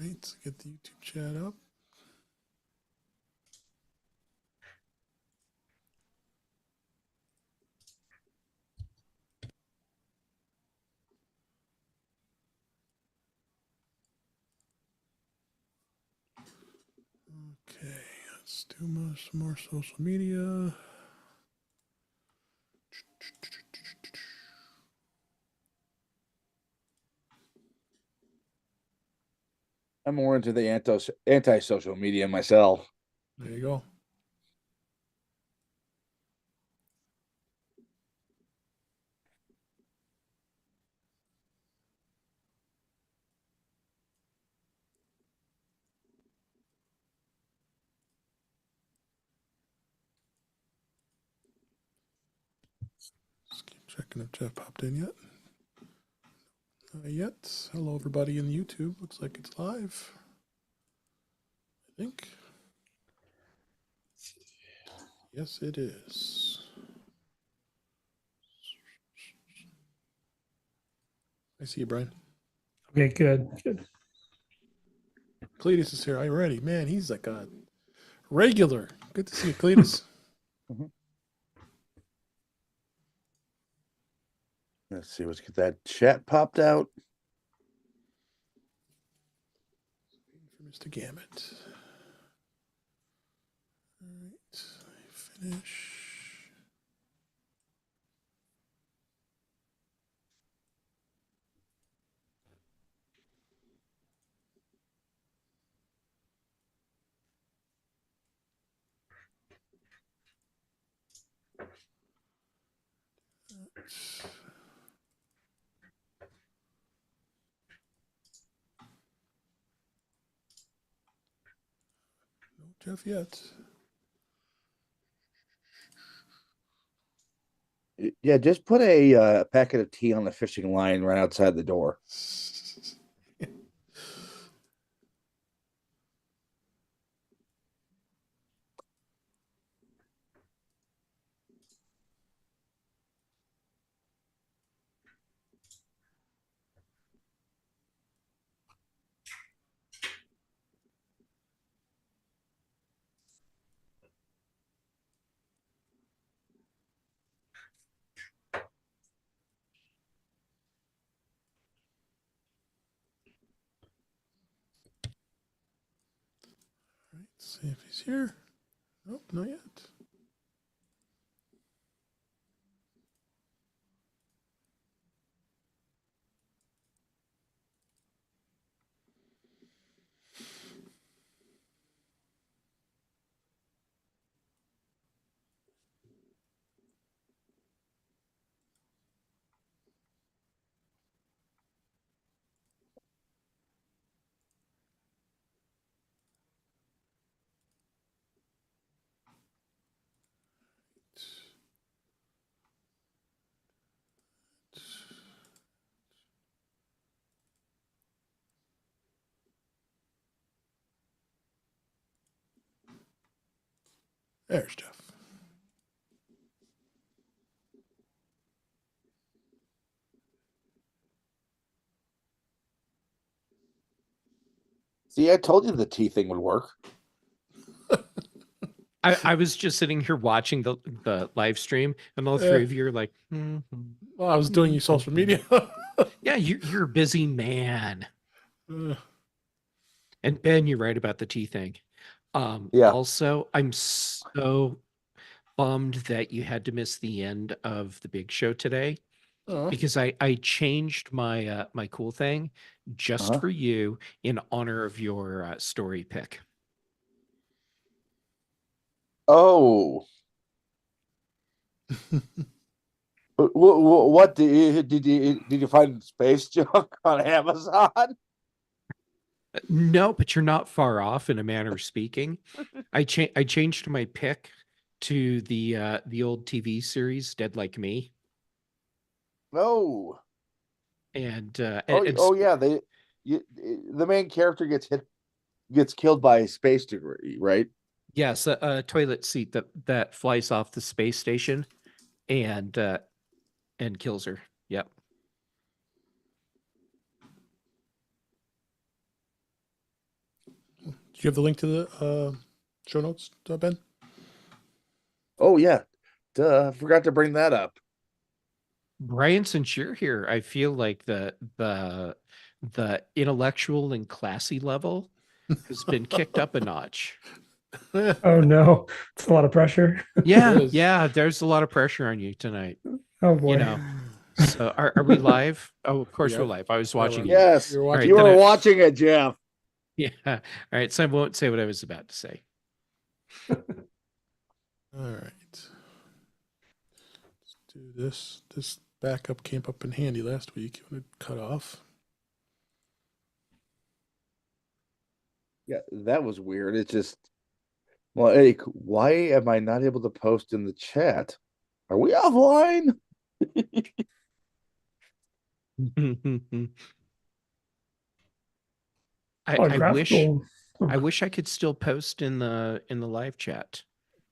right, let's get the YouTube chat up. Okay, let's do some more social media. I'm more into the anti-social media myself. There you go. Just keep checking if Jeff popped in yet. Not yet. Hello, everybody in YouTube. Looks like it's live. I think. Yes, it is. I see you, Brian. Okay, good. Good. Cletus is here already. Man, he's like a regular. Good to see you, Cletus. Let's see. Let's get that chat popped out. For Mr. Gamut. All right, finish. No Jeff yet. Yeah, just put a packet of tea on the fishing line right outside the door. All right, see if he's here. Nope, not yet. There's Jeff. See, I told you the tea thing would work. I was just sitting here watching the live stream, and all three of you are like, Well, I was doing your social media. yeah, you're a busy man. Uh, And Ben, you're right about the tea thing. Yeah. Also, I'm so bummed that you had to miss the end of the big show today because I changed my my cool thing just for you in honor of your story pick. Oh. What did you find space junk on Amazon? No, but you're not far off in a manner of speaking. I changed my pick to the old TV series Dead Like Me. No. And Oh yeah, the main character gets killed by a space debris, right? yes, a toilet seat that flies off the space station and kills her. Yep. you have the link to the show notes, Ben? Oh yeah, duh, I forgot to bring that up. Brian, since you're here, I feel like the intellectual and classy level has been kicked up a notch. Oh no, it's a lot of pressure. Yeah, is. yeah, there's a lot of pressure on you tonight. Oh boy. You know. So are we live? Oh, of course Yeah. we're live. I was Yeah, watching we're- you. Yes, You're All watching. right, you then were I- watching it, Jeff. Yeah. All right. So I won't say what I was about to say. All right. Let's do this. This backup came up in handy last week when it cut off. Yeah, that was weird. It's just, well, Eddie, why am I not able to post in the chat? Are we offline? Oh, I graphical. wish I could still post in the live chat.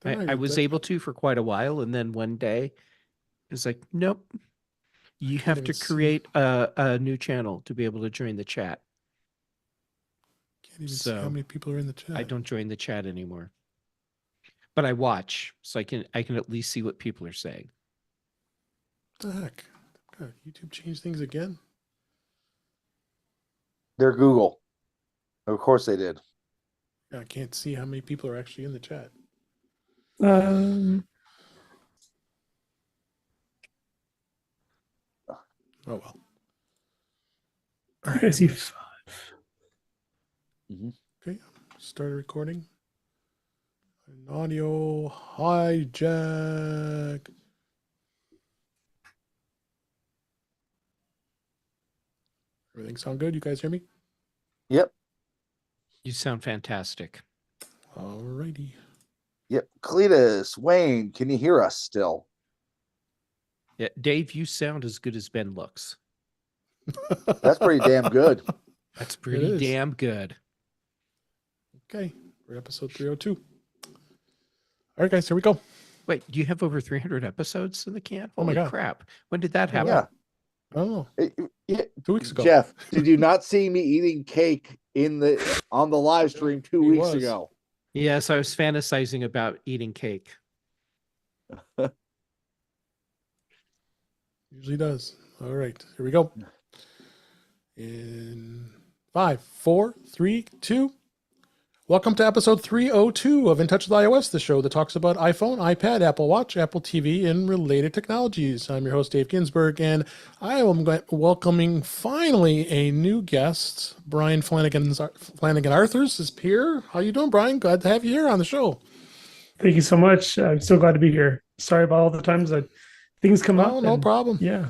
Yeah, I was able to for quite a while, and then one day it's like, nope. You can't have even to see. create a new channel to be able to join the chat. Can't even see how So, many people are in the chat. I don't join the chat anymore. But I watch, so I can at least see what people are saying. What the heck? God, YouTube changed things again. They're Google. Of course they did. I can't see how many people are actually in the chat. Oh well. All I see. Okay, start a recording. An audio hijack. Everything sound good? You guys hear me? Yep. You sound fantastic. Alrighty. Yep. Cletus, Wayne, can you hear us still? Yeah, Dave, you sound as good as Ben looks. That's pretty damn good. That's pretty is. damn good. Okay, we're episode 302. All right, guys, here we go. Wait, do you have over 300 episodes in the can? Oh my Holy God. crap. When did that happen? Yeah. I don't know. Yeah. 2 weeks ago. Jeff, did you not see me eating cake on the live stream 2 He weeks was. ago? Yes, I was fantasizing about eating cake. Usually does. All right, here we go. In 5, 4, 3, 2. Welcome to episode 302 of In Touch with iOS, the show that talks about iPhone, iPad, Apple Watch, Apple TV, and related technologies. I'm your host, Dave Ginsburg, and I am welcoming finally a new guest. Brian Flanagan Arthurs is here. How you doing, Brian? Glad to have you here on the show. Thank you so much. I'm so glad to be here. Sorry about all the times that things come up. Oh, no problem. Yeah.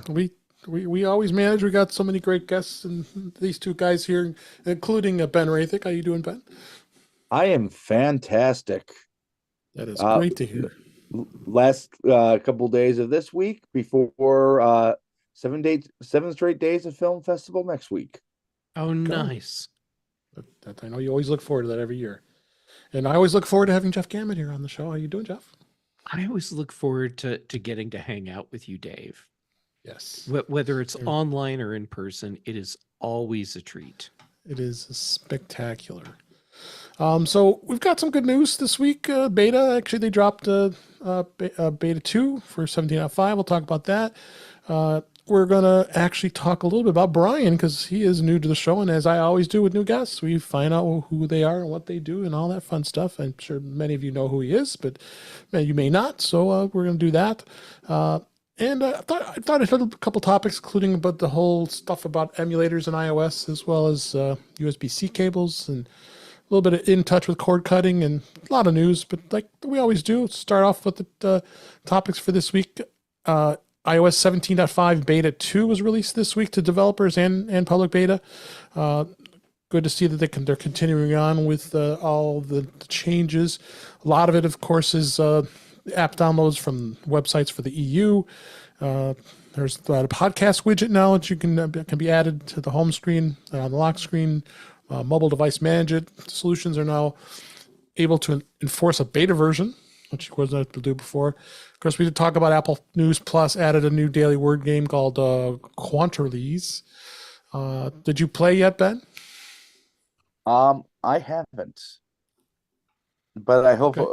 We always manage. We got so many great guests, and these two guys here, including Ben Rathick. How you doing, Ben? I am fantastic. That is great to hear. Last couple days of this week before 7 straight days of film festival next week. Oh, nice. I know you always look forward to that every year. And I always look forward to having Jeff Gammett here on the show. How you doing, Jeff? I always look forward to getting to hang out with you, Dave. Yes. Whether it's online or in person, it is always a treat. It is spectacular. So we've got some good news this week. Beta, actually, they dropped beta 2 for 17.5. We'll talk about that. We're going to actually talk a little bit about Brian because he is new to the show. And as I always do with new guests, we find out who they are and what they do and all that fun stuff. I'm sure many of you know who he is, but you may not. So we're going to do that. And I thought I had a couple topics, including about the whole stuff about emulators in iOS, as well as USB-C cables and a little bit of in touch with cord cutting and a lot of news. But like we always do, start off with the topics for this week. iOS 17.5 Beta 2 was released this week to developers and public beta. Good to see that they're continuing on with all the changes. A lot of it, of course, is app downloads from websites for the EU. There's a podcast widget now that you can be added to the home screen on the lock screen. Mobile device management solutions are now able to enforce a beta version, which wasn't able to do before. Of course, we did talk about Apple News Plus added a new daily word game called Quanterlies. Did you play yet, Ben? I haven't. But Okay.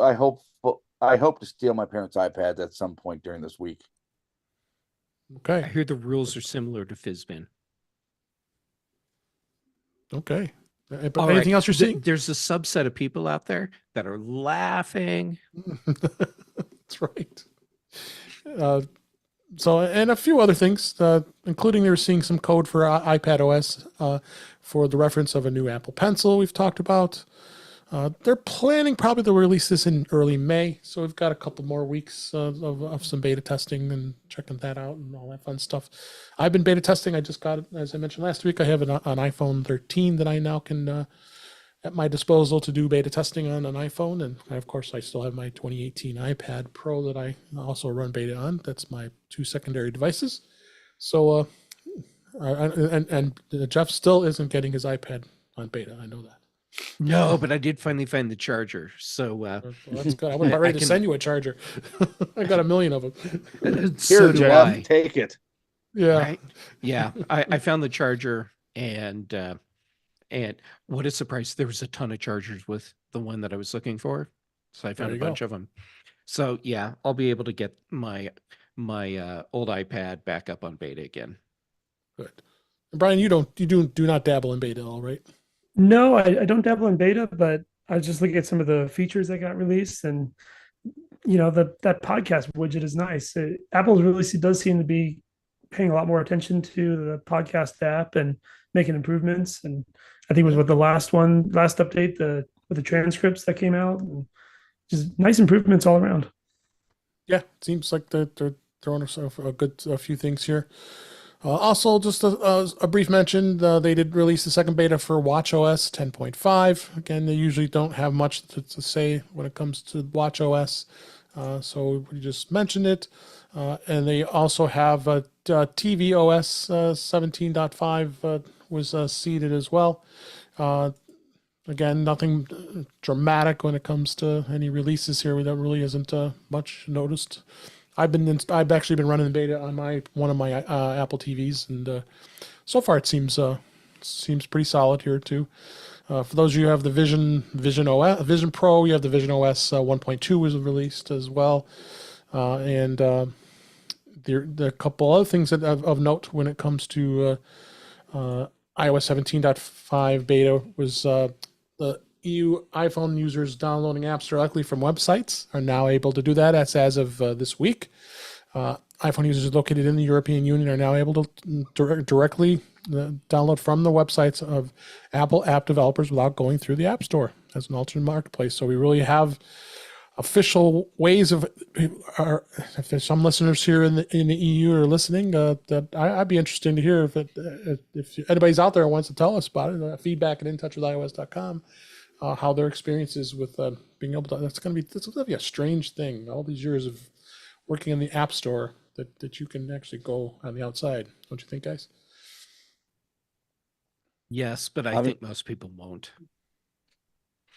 I hope to steal my parents' iPads at some point during this week. I Okay. hear the rules are similar to Fizbin. Okay. But All anything right. else you're seeing? There's a subset of people out there that are laughing. That's right. Uh, so, and a few other things, including they were seeing some code for iPad OS for the reference of a new Apple Pencil we've talked about. They're planning probably to release this in early May, so we've got a couple more weeks of some beta testing and checking that out and all that fun stuff. I've been beta testing. I just got it, as I mentioned last week. I have an iPhone 13 that I now can at my disposal to do beta testing on an iPhone, and of course, I still have my 2018 iPad Pro that I also run beta on. That's my two secondary devices. So, and Jeff still isn't getting his iPad on beta. I know that. No, but I did finally find the charger. So Well, that's good. I was about I ready to can. send you a charger. I got a million of them. So Here, do Jeff, I. take it. Yeah. Right? Yeah, I found the charger, and what a surprise! There was a ton of chargers with the one that I was looking for, so I There found a you go. bunch of them. So yeah, I'll be able to get my old iPad back up on beta again. Good. And Brian, you do not dabble in beta at all, right? No, I don't dabble in beta, but I was just looking at some of the features that got released, and that podcast widget is nice. Apple really does seem to be paying a lot more attention to the podcast app and making improvements. And I think it was Yeah. with the last update, with the transcripts that came out, and just nice improvements all around. Yeah. It seems like they're throwing us a few things here. Also, just a brief mention, they did release the second beta for WatchOS 10.5. Again, they usually don't have much to say when it comes to WatchOS, so we just mentioned it. And they also have tvOS 17.5 was seeded as well. Again, nothing dramatic when it comes to any releases here. That really isn't much noticed. I've actually been running the beta on one of my Apple TVs, and so far it seems pretty solid here too. For those of you who have the Vision OS, Vision Pro, you have the Vision OS 1.2 was released as well, and there are a couple other things that of note when it comes to iOS 17.5 beta was the EU iPhone users downloading apps directly from websites are now able to do that. That's as of this week. iPhone users located in the European Union are now able to directly download from the websites of Apple app developers without going through the App Store as an alternate marketplace. So we really have official ways of. If there's some listeners here in the EU are listening, that I'd be interested to hear if anybody's out there who wants to tell us about it. Feedback at intouchwithios.com. How their experiences with being able to. That's going to be a strange thing. All these years of working in the App Store, that you can actually go on the outside. Don't you think, guys? Yes, but I think most people won't.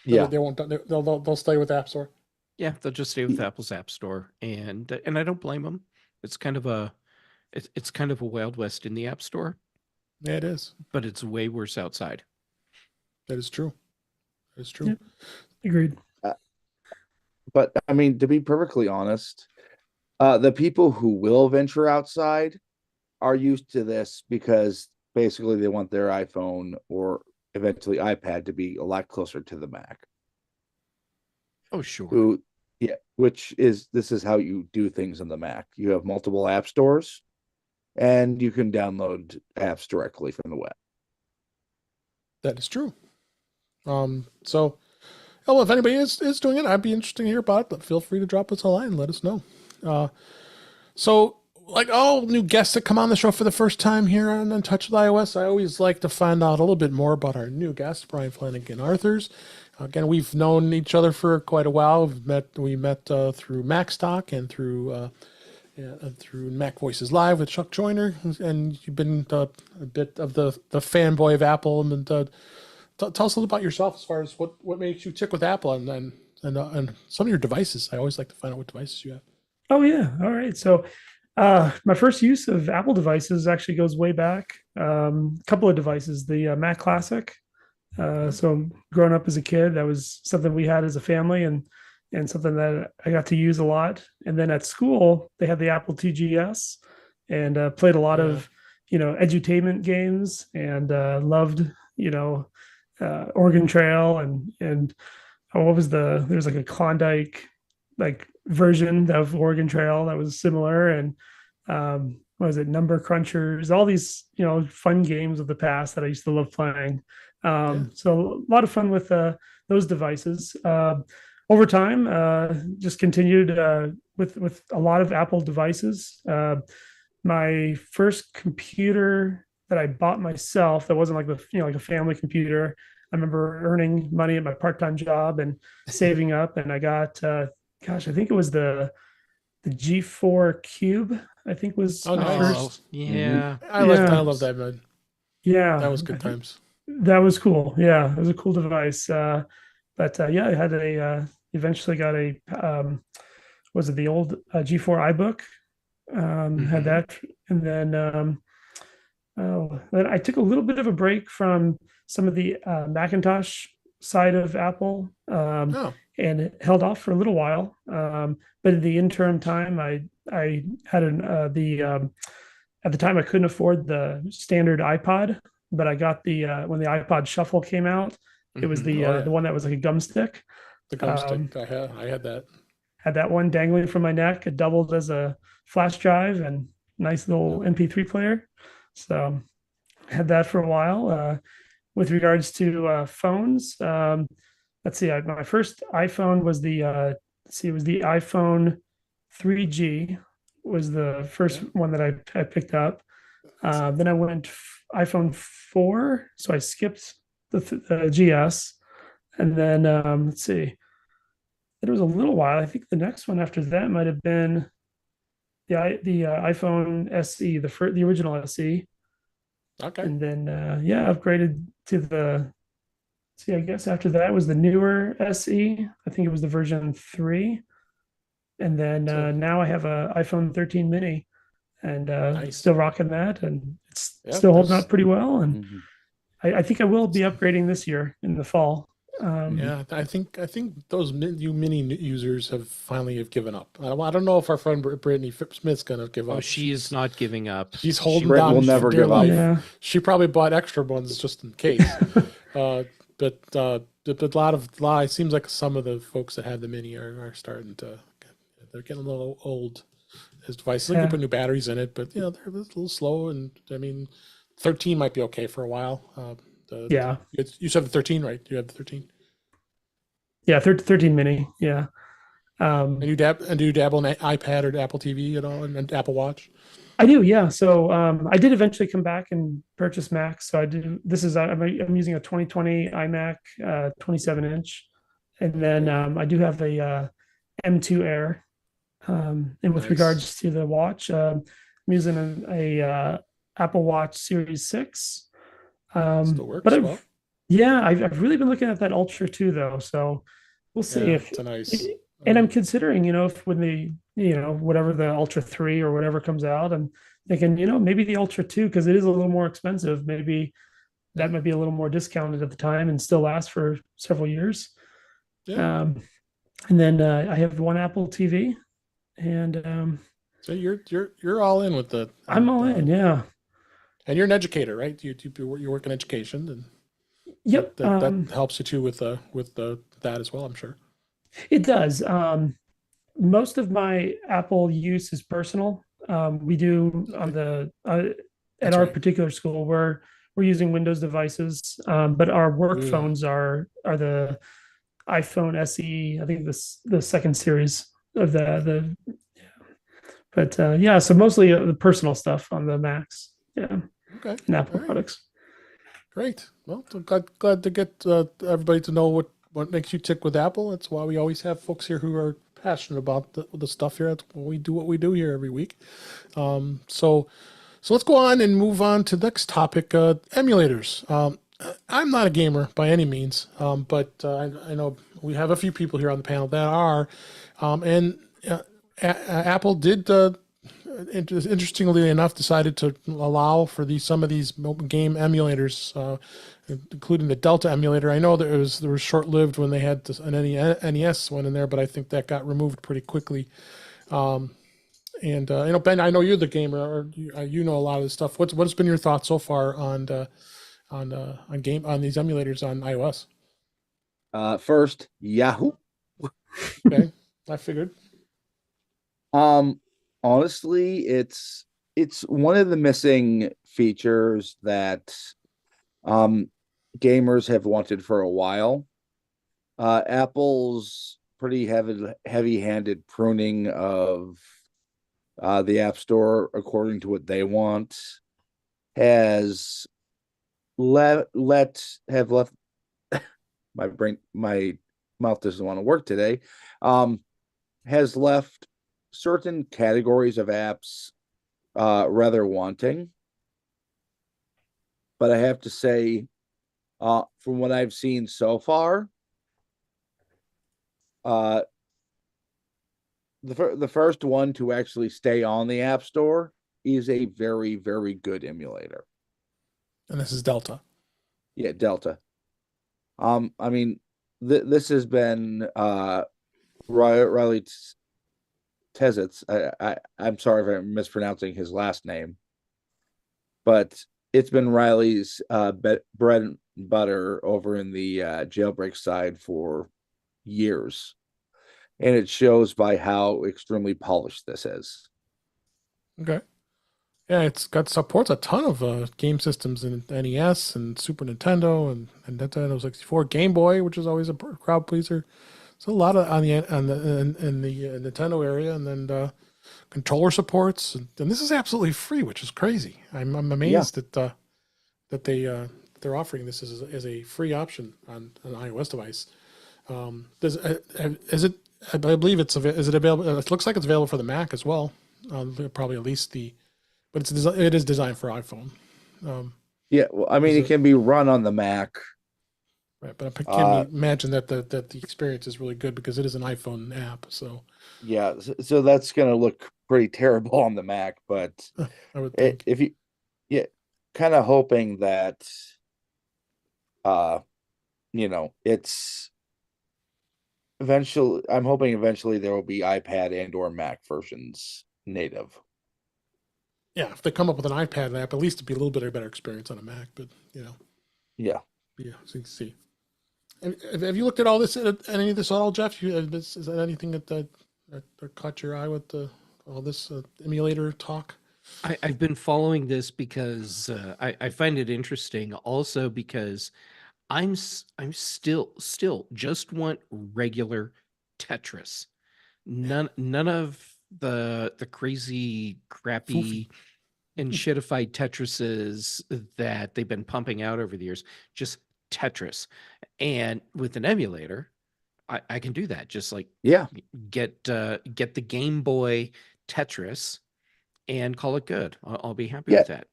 Yeah. They won't. They'll stay with App Store. Yeah, they'll just stay with Apple's App Store, and I don't blame them. It's kind of a Wild West in the App Store, Yeah, it is. but it's way worse outside. That is true. That is true. Yep. Agreed. But I mean, to be perfectly honest, the people who will venture outside are used to this because basically they want their iPhone or eventually iPad to be a lot closer to the Mac. Oh, sure. This is how you do things on the Mac. You have multiple app stores and you can download apps directly from the web. That is true. So, well, if anybody is doing it, I'd be interested to hear about it. But feel free to drop us a line and let us know. So, like all new guests that come on the show for the first time here on In Touch with iOS, I always like to find out a little bit more about our new guest, Brian Flanagan Arthurs. Again, we've known each other for quite a while. We met through Mac Stock and through Mac Voices Live with Chuck Joyner, and you've been a bit of the fanboy of Apple. And tell us a little about yourself as far as what makes you tick with Apple and some of your devices. I always like to find out what devices you have. Oh yeah. All right. So my first use of Apple devices actually goes way back. A couple of devices, the Mac Classic So growing up as a kid, that was something we had as a family, and something that I got to use a lot. And then at school, they had the Apple TGS, and played a lot Yeah. of edutainment games, and loved Oregon Trail, and what was there's like a Klondike like version of Oregon Trail that was similar, and what was it, Number Crunchers, all these fun games of the past that I used to love playing. So a lot of fun with those devices. Over time, just continued with a lot of Apple devices. My first computer that I bought myself, that wasn't like like a family computer. I remember earning money at my part-time job and saving up, and I got gosh, I think it was the G4 Cube. I think was Oh, my nice. first. Yeah. I love that, man. Yeah, That was good I think times. that was cool. Yeah, it was a cool device. But yeah, I had eventually got a was it the old G4 iBook? Had Mhm. that, and then then I took a little bit of a break from some of the Macintosh side of Apple, Oh, and held off for a little while. But in the interim time, I had the at the time I couldn't afford the standard iPod, but I got the when the iPod Shuffle came out, it was Mhm. Oh, yeah. the one that was like a gum stick. the gum stick. Um, I had that. had that one dangling from my neck. It doubled as a flash drive and nice little MP3 player. So had that for a while. With regards to phones, let's see. My first iPhone was it was the iPhone 3G was the first Yeah. one that I picked up. Then I went iPhone 4, so I skipped the GS, and then let's see. It was a little while. I think the next one after that might have been the iPhone SE, the original SE, Okay. and then yeah, upgraded to the. See, I guess after that was the newer SE. I think it was the version 3, and then So now I have a iPhone 13 mini, and nice. still rocking that, and it's Yeah, still holding there's up pretty well. And Mhm. I think I will be upgrading this year in the fall. yeah. I think those you mini users have finally given up. I don't know if our friend Brittany Smith's gonna give Oh, up. she is not giving up. She's holding Brett down will for never dear give up. life. Yeah, She probably bought extra ones just in case. But a lot it seems like some of the folks that have the mini are starting to they're getting a little old as devices. Like you yeah, put new batteries in it, but they're a little slow. And I mean, 13 might be okay for a while. yeah, You said the 13, right? You have the 13, yeah. 13 mini. Yeah. and Um, do you dabble in iPad or Apple TV at all, and Apple Watch? I do, yeah. So I did eventually come back and purchase Macs. So I do. This is I'm using a 2020 iMac, 27-inch, and then Okay. I do have a M2 Air. And with Nice. regards to the watch, I'm using a Apple Watch Series 6. Still But works well. I've really been looking at that Ultra too, though. So we'll see Yeah, if, it's a nice. and I'm considering, if when whatever the Ultra 3 or whatever comes out, I'm thinking, maybe the Ultra 2, because it is a little more expensive. Maybe Yeah, that might be a little more discounted at the time and still last for several years. yeah. Um, and then I have one Apple TV, and So you're all in with the I'm all in. Yeah. and you're an educator, right? You work in education, and Yep. that helps you too with the that as well, I'm sure. It does. Most of my Apple use is personal. We do on Okay. at That's our right. particular school, we're using Windows devices, but our work Ugh. phones are the iPhone SE. I think the second series of the. But yeah, so mostly the personal stuff on the Macs. Yeah, Okay. and Apple All right. products. Great. Well, so glad to get everybody to know what makes you tick with Apple. That's why we always have folks here who are passionate about the stuff here. That's why we do what we do here every week. So let's go on and move on to the next topic, emulators. I'm not a gamer by any means, but I know we have a few people here on the panel that are, and Apple did interestingly enough, decided to allow for some of these game emulators, including the Delta emulator. I know there was short lived when they had an NES one in there, but I think that got removed pretty quickly. And Ben, I know you're the gamer, or you know a lot of this stuff. What's been your thoughts so far on these emulators on iOS? First, Yahoo. Okay, I figured. Honestly, it's one of the missing features that gamers have wanted for a while. Apple's pretty heavy-handed pruning of the App Store, according to what they want, has left my mouth doesn't want to work today. Has left certain categories of apps rather wanting. But I have to say, from what I've seen so far, the first one to actually stay on the App Store is a very, very good emulator. And this is Delta. Yeah, Delta. I mean, this has been Riley Tezitz. I'm sorry if I'm mispronouncing his last name, but it's been Riley's bread and butter over in the jailbreak side for years, and it shows by how extremely polished this is. Okay. Yeah, it's got supports a ton of game systems in NES and Super Nintendo and Nintendo 64, Game Boy, which is always a crowd pleaser. So a lot of in the Nintendo area, and then controller supports, and this is absolutely free, which is crazy. I'm amazed that they're offering this as a free option on an iOS device. Is it? I believe is it available? It looks like it's available for the Mac as well. Probably at least but it is designed for iPhone. Yeah, well, I mean, it can be run on the Mac. Right, but I can imagine that the experience is really good because it is an iPhone app. So yeah, so that's going to look pretty terrible on the Mac. But I would think if you, yeah, kind of hoping that, it's eventually. I'm hoping eventually there will be iPad and/or Mac versions native. yeah, if they come up with an iPad app, at least it'd be a little bit of a better experience on a Mac. But Yeah. so you can see. Have you looked at all this, any of this at all, Jeff? Is that anything that caught your eye with all this emulator talk? I've been following this because I find it interesting. Also because I'm still just want regular Tetris. None of the crazy, crappy, and shitified Tetrises that they've been pumping out over the years. Just Tetris. And with an emulator, I can do that. Just like get the Game Boy Tetris and call it good. I'll be happy with that.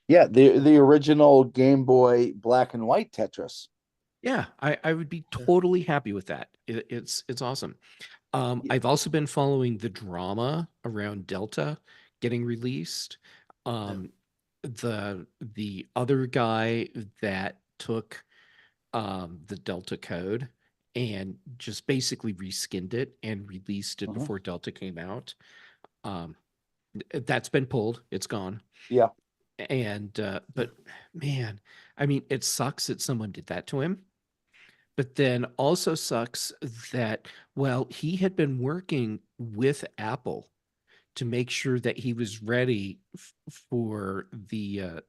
Yeah, the original Game Boy black and white Tetris. Yeah, I would be totally happy with that. It's awesome. I've also been following the drama around Delta getting released. The other guy that took the Delta code and just basically reskinned it and released it before Delta came out. That's been pulled. It's gone. Yeah. And but man, I mean, it sucks that someone did that to him. But then also sucks that, well, he had been working with Apple to make sure that he was ready for the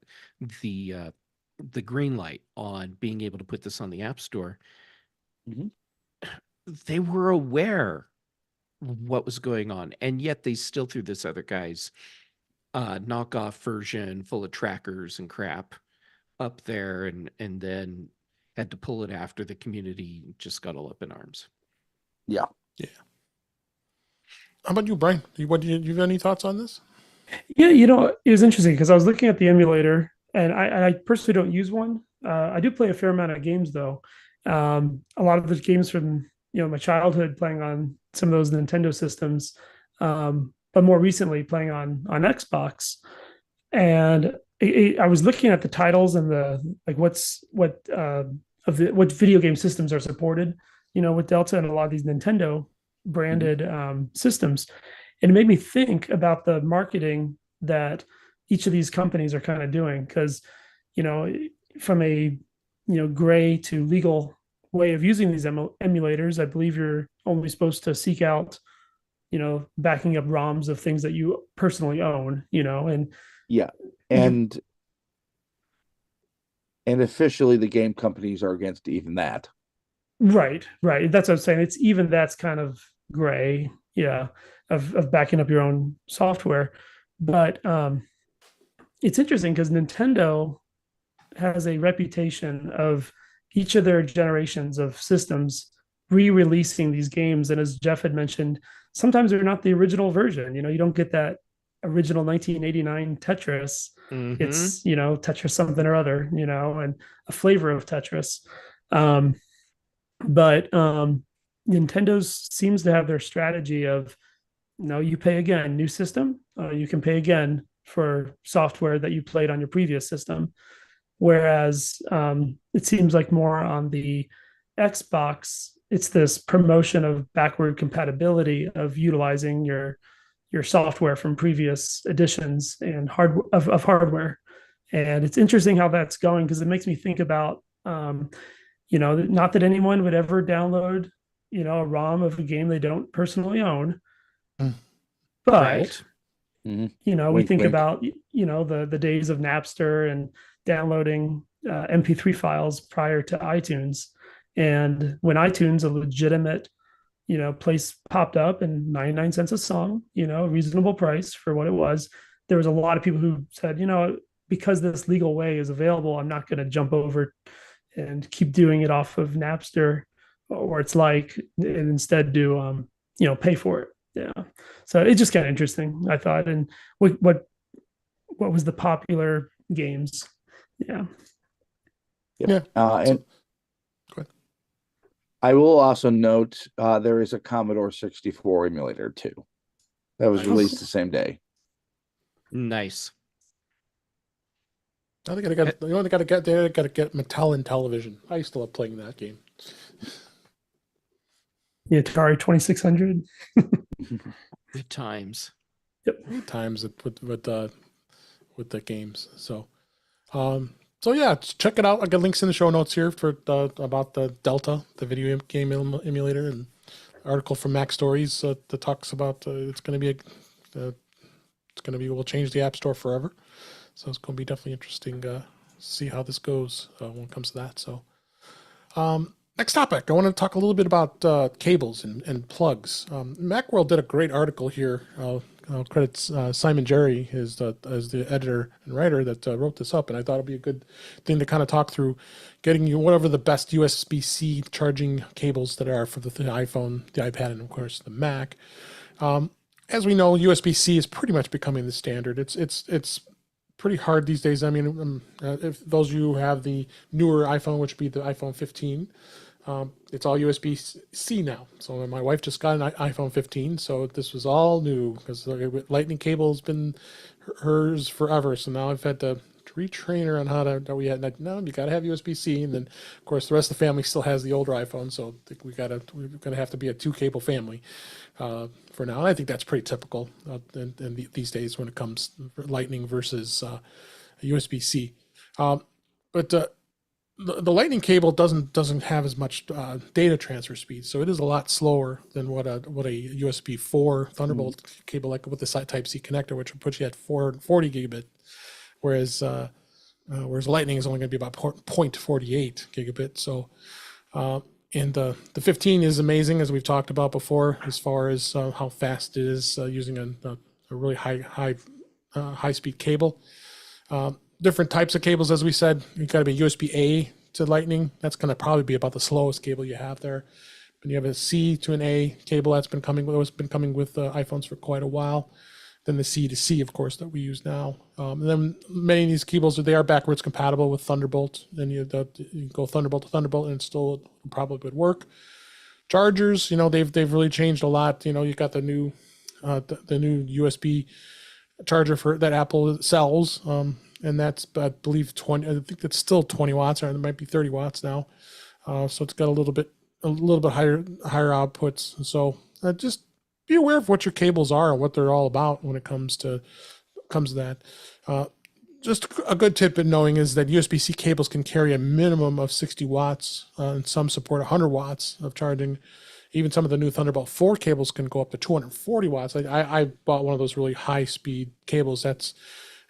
green light on being able to put this on the App Store. They were aware what was going on, and yet they still threw this other guy's knockoff version full of trackers and crap up there, and then had to pull it after the community just got all up in arms. Yeah. How about you, Brian? Do you have any thoughts on this? Yeah, it was interesting because I was looking at the emulator, and I personally don't use one. I do play a fair amount of games though. A lot of the games from my childhood playing on some of those Nintendo systems. but more recently playing on Xbox. And I was looking at the titles and the like what video game systems are supported, with Delta and a lot of these Nintendo branded systems. And it made me think about the marketing that each of these companies are kind of doing, because, from a gray to legal way of using these emulators, I believe you're only supposed to seek out backing up ROMs of things that you personally own, and Yeah. And officially the game companies are against even that. right. That's what I'm saying. It's even that's kind of gray, yeah, of backing up your own software. But it's interesting because Nintendo has a reputation of each of their generations of systems re-releasing these games. And as Jeff had mentioned, sometimes they're not the original version. You don't get that original 1989 Tetris. It's, Tetris something or other, and a flavor of Tetris. But Nintendo seems to have their strategy of, you pay again, new system, you can pay again for software that you played on your previous system. Whereas it seems like more on the Xbox, it's this promotion of backward compatibility of utilizing your software from previous editions and of hardware. And it's interesting how that's going, because it makes me think about, not that anyone would ever download, a ROM of a game they don't personally own, but Right. we Wink, think wink. about the days of Napster and downloading MP3 files prior to iTunes. And when iTunes, a legitimate place, popped up, and 99 cents a song, a reasonable price for what it was, there was a lot of people who said, because this legal way is available, I'm not going to jump over and keep doing it off of Napster, or it's like, and instead do pay for it. Yeah. So it just got interesting, I thought. And what was the popular games? Yeah. Yep. Yeah. And Go ahead. I will also note there is a Commodore 64 emulator too. That was Nice. released the same day. Nice. Now they gotta get Mattel and television. I used to love playing that game. The Atari 2600. Good times. Times with the games. So yeah, check it out. I got links in the show notes here for about the Delta, the video game emulator, and article from Mac Stories that talks about it's going to be will change the App Store forever. So it's going to be definitely interesting to see how this goes when it comes to that. So next topic, I want to talk a little bit about cables and plugs. Macworld did a great article here. I'll credit Simon Jerry as the editor and writer that wrote this up, and I thought it'd be a good thing to kind of talk through getting you whatever the best USB-C charging cables that are for the iPhone, the iPad, and of course the Mac. As we know, USB-C is pretty much becoming the standard. It's pretty hard these days. I mean, if those of you who have the newer iPhone, which would be the iPhone 15, it's all USB-C now. So my wife just got an iPhone 15, so this was all new because the Lightning cable has been hers forever. So now I've had to retrain her on how to. You got to have USB-C, and then of course the rest of the family still has the older iPhone. So I think we're gonna have to be a 2-cable family for now. And I think that's pretty typical in these days when it comes to Lightning versus USB-C. But the Lightning cable doesn't have as much data transfer speed, so it is a lot slower than what a USB 4 Thunderbolt cable, like with the Type-C connector, which would put you at 440 gigabit, whereas Lightning is only going to be about 0.48 gigabit. So, and the 15 is amazing, as we've talked about before, as far as how fast it is using a really high speed cable. Different types of cables, as we said. You've got to be USB-A to Lightning. That's going to probably be about the slowest cable you have there. But you have a C to an A cable that's been coming with iPhones for quite a while. Then the C to C, of course, that we use now. And then many of these cables they are backwards compatible with Thunderbolt. Then you go Thunderbolt to Thunderbolt, and it still probably would work. Chargers, they've really changed a lot. You got the new the new USB charger for that Apple sells, and that's I believe 20. I think it's still 20 watts, or it might be 30 watts now. So it's got a little bit higher outputs. So just be aware of what your cables are and what they're all about when it comes to that. Just a good tip in knowing is that USB-C cables can carry a minimum of 60 watts, and some support 100 watts of charging. Even some of the new Thunderbolt 4 cables can go up to 240 watts. I bought one of those really high-speed cables. That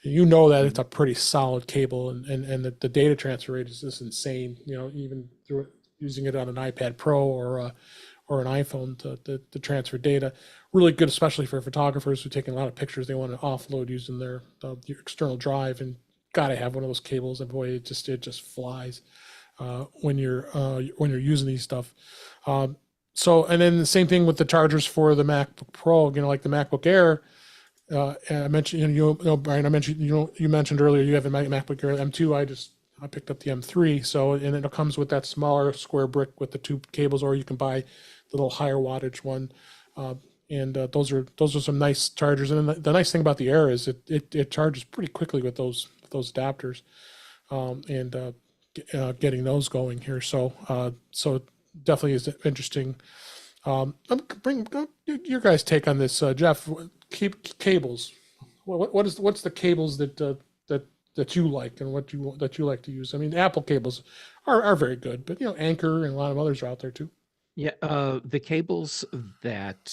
it's a pretty solid cable, and the data transfer rate is just insane. Even through using it on an iPad Pro or an iPhone to transfer data. Really good, especially for photographers who are taking a lot of pictures. They want to offload using their external drive, and gotta have one of those cables. And boy, it just flies when you're using these stuff. So, and then the same thing with the chargers for the MacBook Pro. Like the MacBook Air. And I mentioned, Brian. I mentioned, you mentioned earlier you have a MacBook Air M2. I picked up the M3. So, and it comes with that smaller square brick with the two cables, or you can buy the little higher wattage one. And those are some nice chargers. And the nice thing about the Air is it charges pretty quickly with those adapters, and getting those going here. So definitely is interesting. Bring your guys' take on this, Jeff. Cables. What's the cables that you like and that you like to use? I mean, Apple cables are very good, but Anchor and a lot of others are out there too. Yeah, the cables that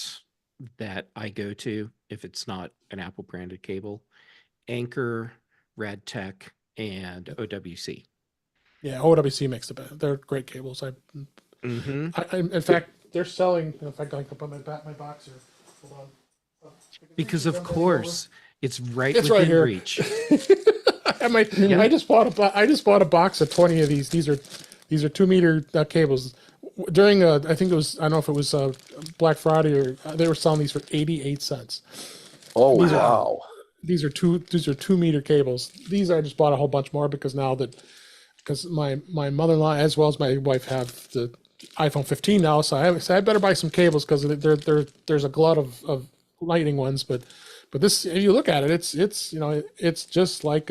I go to, if it's not an Apple branded cable, Anchor, Radtech, and OWC. Yeah, OWC makes the best. They're great cables. In fact, they're selling. In fact, I can put my box here. Hold on. Because of course, it's It's within right here. reach. I just bought a box of 20 of these. These are 2-meter cables. During I think it was, I don't know if it was Black Friday, or they were selling these for 88 cents. Oh, wow. These are 2-meter cables. These I just bought a whole bunch more because my mother-in-law as well as my wife have the iPhone 15 now, so I said I better buy some cables because there's a glut of lightning ones, but this, if you look at it, it's just like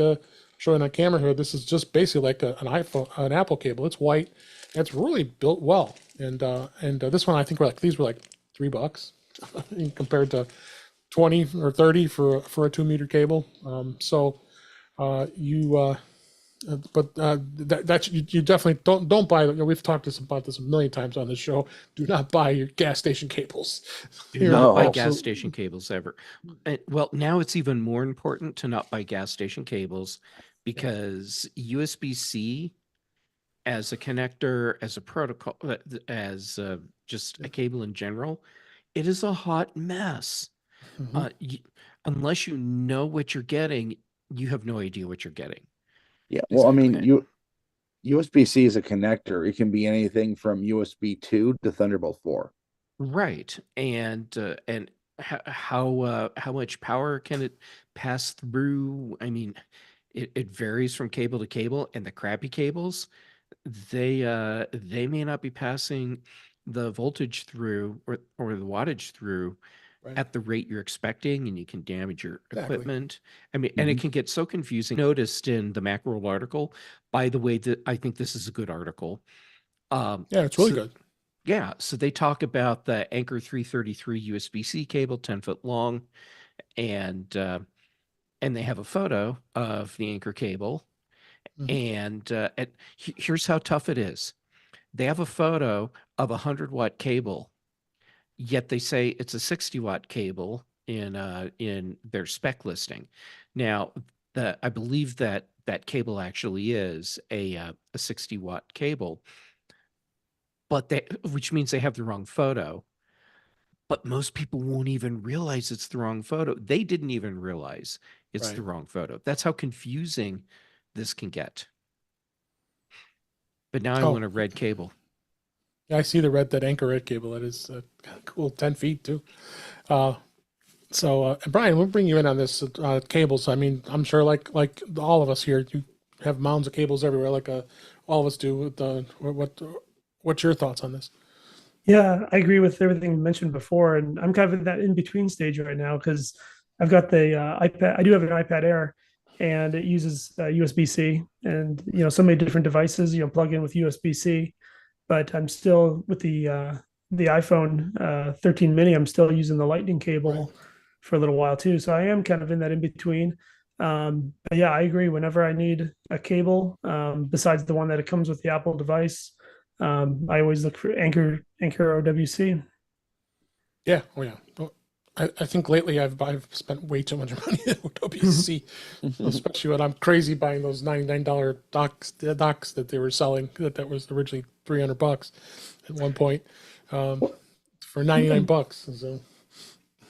showing on camera here. This is just basically like an Apple cable. It's white. And it's really built well, and this one I think these were like $3 compared to 20 or 30 for a 2-meter cable. You definitely don't buy. We've talked about this a million times on this show. Do not buy your gas station cables. Do not buy gas station cables ever. Well, now it's even more important to not buy gas station cables, because USB-C as a connector, as a protocol, as just a cable in general, it is a hot mess. Unless you know what you're getting, you have no idea what you're getting. Yeah, well, I mean, USB-C is a connector. It can be anything from USB 2 to Thunderbolt 4. Right, and how much power can it pass through? I mean, it varies from cable to cable, and the crappy cables, they may not be passing the voltage through or the wattage through at the rate you're expecting, and you can damage your equipment. I mean, and it can get so confusing. Noticed in the Macworld article, by the way, that I think this is a good article. Yeah, it's really good. Yeah, so they talk about the Anchor 333 USB-C cable, 10-foot long, and they have a photo of the Anchor cable, and here's how tough it is. They have a photo of a 100-watt cable, yet they say it's a 60-watt cable in their spec listing. Now, I believe that cable actually is a 60-watt cable, but which means they have the wrong photo. But most people won't even realize it's the wrong photo. They didn't even realize it's the wrong photo. That's how confusing this can get. But now I want a red cable. Yeah, I see that Anchor red cable. That is cool, 10 feet too. So Brian, we'll bring you in on this cables. I mean, I'm sure like all of us here, you have mounds of cables everywhere, like all of us do. What's your thoughts on this? Yeah, I agree with everything mentioned before, and I'm kind of in that in between stage right now because I've got the iPad. I do have an iPad Air, and it uses USB-C, and so many different devices. Plug in with USB-C, but I'm still with the iPhone 13 mini. I'm still using the Lightning Right. cable for a little while too. So I am kind of in that in between. But yeah, I agree. Whenever I need a cable, besides the one that it comes with the Apple device, I always look for Anchor OWC. Yeah. Oh yeah. Well, I think lately I've spent way too much money on WC, especially when I'm crazy buying those $99 docks that they were selling. That was originally $300 at one point, for 99 I'm, bucks. So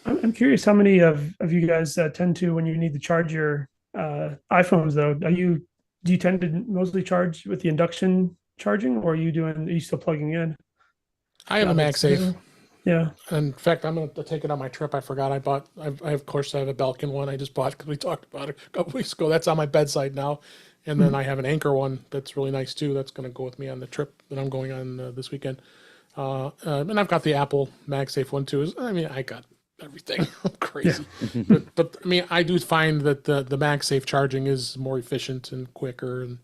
I'm curious how many of you guys tend to when you need to charge your iPhones though. Do you tend to mostly charge with the induction charging, or are you still plugging in I have a now that it's MagSafe. available? Yeah. In fact, I'm going to take it on my trip. I forgot I bought, of course, I have a Belkin one. I just bought because we talked about it a couple weeks ago. That's on my bedside now. And then Mhm. I have an Anchor one that's really nice too. That's going to go with me on the trip that I'm going on this weekend. And I've got the Apple MagSafe one too. I mean, I got everything. I'm Yeah. crazy. But I mean, I do find that the MagSafe charging is more efficient and quicker.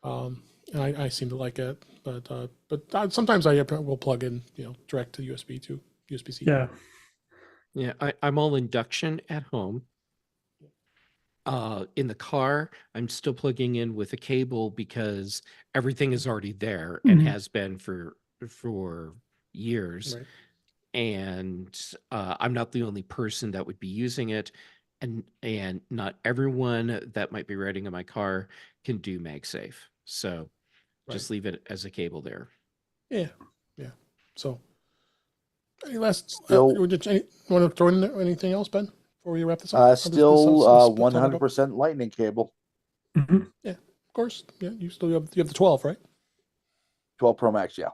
Um, and I seem to like it. But sometimes I will plug in, direct to USB to USB-C. Yeah. Yeah, I'm all induction at home. In the car, I'm still plugging in with a cable because everything is already there and Mhm. has been for years. Right. And I'm not the only person that would be using it, and not everyone that might be riding in my car can do MagSafe. So just Right. leave it as a cable there. Yeah. Yeah. So, any last, Still, want to throw in there anything else, Ben, before we wrap this up? I'll still talk about. 100% lightning cable. Mhm. Yeah, of course. Yeah, you have the 12, right? 12 Pro Max, yeah.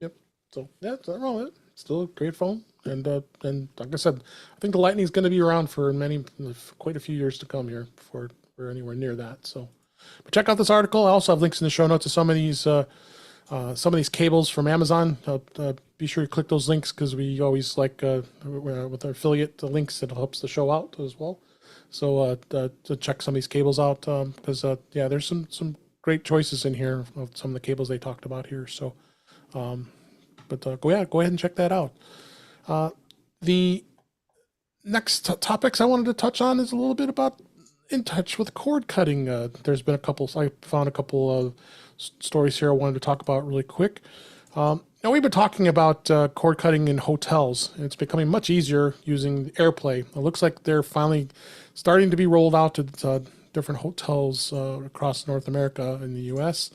Yep. So yeah, it's not wrong with it. Still a great phone, and like I said, I think the Lightning is going to be around for quite a few years to come here before we're anywhere near that. So, but check out this article. I also have links in the show notes to some of these cables from Amazon. Be sure to click those links because we always like with our affiliate links. It helps the show out as well. So to check some of these cables out because yeah, there's some great choices in here of some of the cables they talked about here. So, but go ahead and check that out. The next topics I wanted to touch on is a little bit about in touch with cord cutting. There's been a couple. I found a couple of stories here I wanted to talk about really quick. Now we've been talking about cord cutting in hotels, and it's becoming much easier using AirPlay. It looks like they're finally starting to be rolled out to different hotels across North America and the U.S.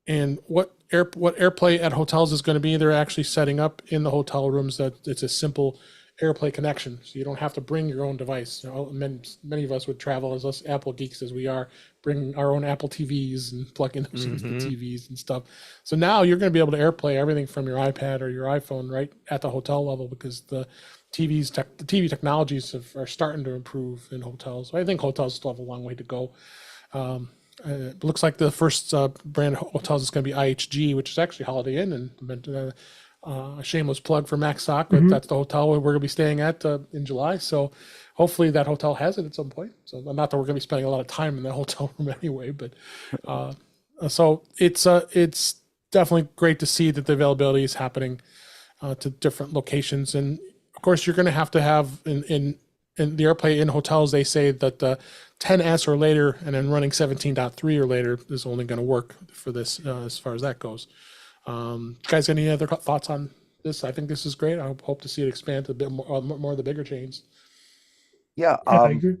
And what AirPlay at hotels is going to be, they're actually setting up in the hotel rooms that it's a simple AirPlay connection, so you don't have to bring your own device. Many of us would travel as us Apple geeks as we are, bring our own Apple TVs and plug in those into the TVs and stuff. So now you're going to be able to AirPlay everything from your iPad or your iPhone right at the hotel level because the TV technologies are starting to improve in hotels. I think hotels still have a long way to go. It looks like the first brand of hotels is going to be IHG, which is actually Holiday Inn, and a shameless plug for Max Stock, but Mhm. that's the hotel we're going to be staying at in July. So hopefully that hotel has it at some point. So not that we're going to be spending a lot of time in the hotel room anyway, but so it's definitely great to see that the availability is happening to different locations, and of course you're going to have in the AirPlay in hotels. They say that the 10s or later, and then running 17.3 or later is only going to work for this as far as that goes. Guys, any other thoughts on this? I think this is great. I hope to see it expand to a bit more of the bigger chains. Yeah. Yeah, I agree.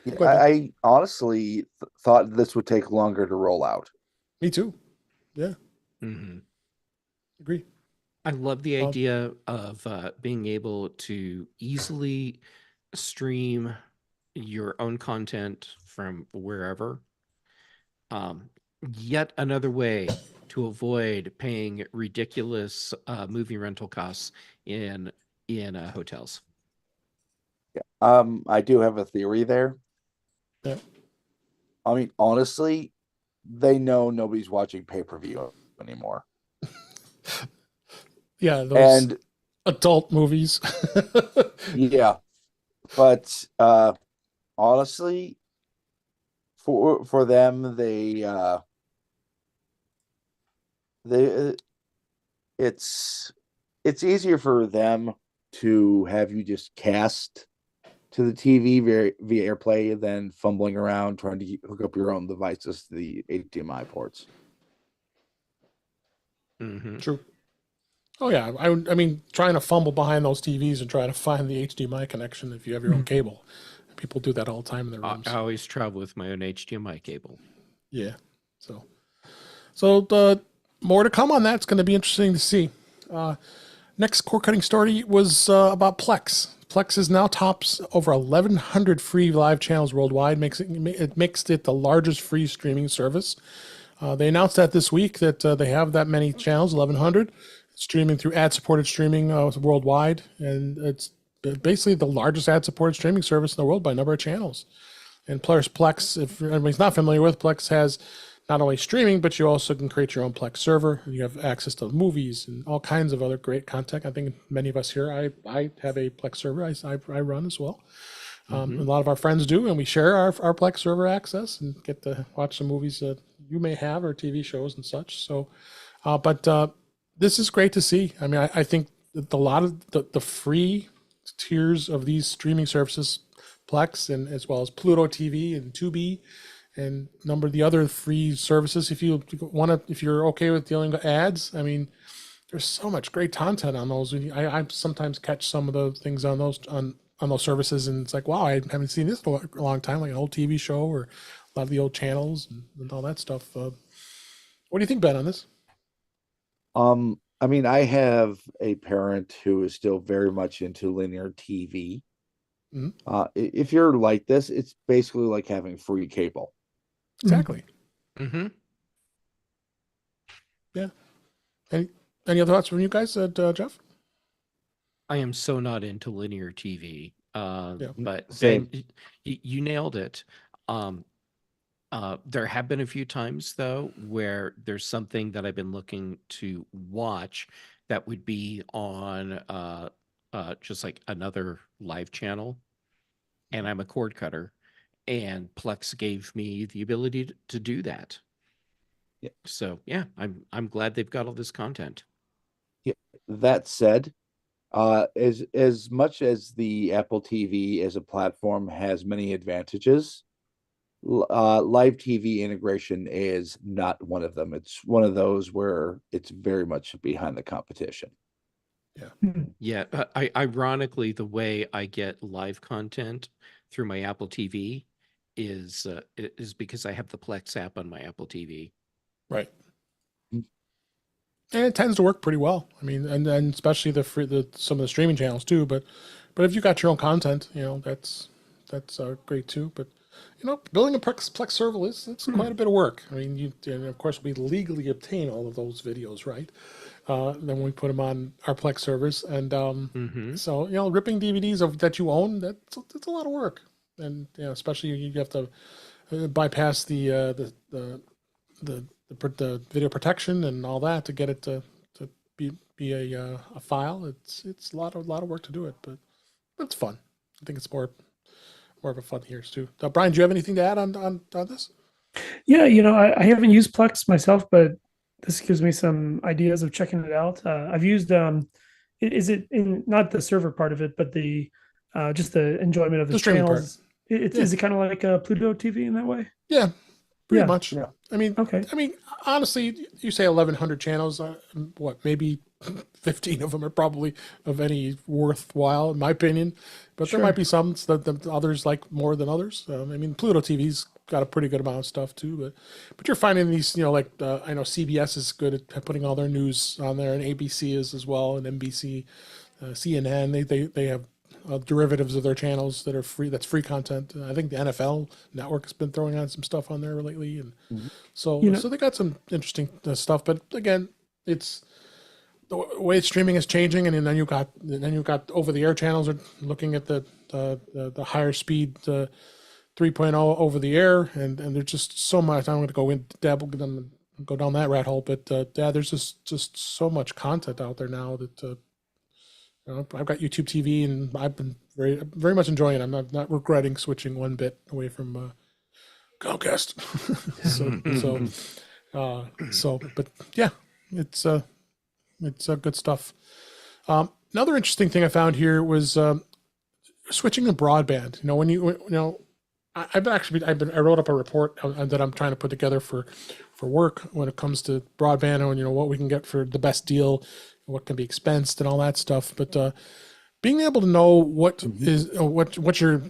Yeah, Go ahead, Ben. I honestly thought this would take longer to roll out. Me too. Yeah, Mhm. agree. I love the Um, idea of being able to easily stream your own content from wherever. Um, Yet another way to avoid paying ridiculous movie rental costs in hotels. I do have a theory there. yeah, I mean, honestly, they know nobody's watching pay-per-view anymore. Yeah, those And adult movies. yeah, but honestly, for them, they it's easier for them to have you just cast to the TV via AirPlay than fumbling around trying to hook up your own devices to the HDMI ports. Mm-hmm. True. Oh yeah, I mean, trying to fumble behind those TVs and try to find the HDMI connection if you have your own cable. People do that all the time in their I rooms. always travel with my own HDMI cable. Yeah. So more to come on that. It's going to be interesting to see. Next core cutting story was about Plex. Plex is now tops over 1,100 free live channels worldwide. It makes it the largest free streaming service. They announced that this week that they have that many channels, 1,100, streaming through ad-supported streaming worldwide, and it's basically the largest ad-supported streaming service in the world by number of channels. And plus, Plex, if anybody's not familiar with, Plex has not only streaming, but you also can create your own Plex server. You have access to movies and all kinds of other great content. I think many of us here, I have a Plex server I run as well. A lot of our friends do, and we share our Plex server access and get to watch some movies that you may have or TV shows and such. So, but this is great to see. I mean, I think that a lot of the free tiers of these streaming services, Plex and as well as Pluto TV and Tubi, and a number of the other free services. If you want to, if you're okay with dealing with ads, I mean, there's so much great content on those. I sometimes catch some of the things on those services, and it's like, wow, I haven't seen this in a long time, like an old TV show or a lot of the old channels and all that stuff. What do you think, Ben, on this? I mean, I have a parent who is still very much into linear TV. Mhm. If you're like this, it's basically like having free cable. Exactly. Mm-hmm. Yeah. Any other thoughts from you guys, Jeff? I am so not into linear TV. Yeah. But Same. Ben, you nailed it. There have been a few times though where there's something that I've been looking to watch that would be on just like another live channel, and I'm a cord cutter, and Plex gave me the ability to do that. Yeah. So yeah, I'm glad they've got all this content. That said, as much as the Apple TV as a platform has many advantages, live TV integration is not one of them. It's one of those where it's very much behind the competition. Yeah, ironically, the way I get live content through my Apple TV is because I have the Plex app on my Apple TV. Right. And it tends to work pretty well. I mean, and especially some of the streaming channels too. But if you got your own content, that's great too. But building a Plex server it's quite a bit of work. I mean, and of course we legally obtain all of those videos, right? Then we put them on our Plex servers, and so ripping DVDs that you own, that's a lot of work, and especially you have to bypass the video protection and all that to get it to be a file. It's a lot of work to do it, but it's fun. I think it's more of a fun here too. Brian, do you have anything to add on this? Yeah, I haven't used Plex myself, but this gives me some ideas of checking it out. I've used is it in not the server part of it, but the just the enjoyment of the streaming part. channels. Is it kind of like a Pluto TV in that way? Yeah, pretty Yeah. much. Yeah. I mean, Okay. Honestly, you say 1,100 channels. What, maybe 15 of them are probably of any worthwhile, in my opinion. But Sure. there might be some that others like more than others. I mean, Pluto TV's got a pretty good amount of stuff too. But you're finding these, like I know CBS is good at putting all their news on there, and ABC is as well, and NBC, CNN. They have derivatives of their channels that are free. That's free content. I think the NFL Network has been throwing on some stuff on there lately, and so they got some interesting stuff. But again, it's the way streaming is changing, and then you got over the air channels are looking at the higher speed 3.0 over the air, and there's just so much. I'm going to go in dabble them go down that rat hole. But yeah, there's just so much content out there now that I've got YouTube TV, and I've been very much enjoying it. I'm not regretting switching one bit away from Comcast. But yeah, it's good stuff. Another interesting thing I found here was switching to broadband. I wrote up a report that I'm trying to put together for work when it comes to broadband, and what we can get for the best deal, what can be expensed, and all that stuff. But being able to know what you're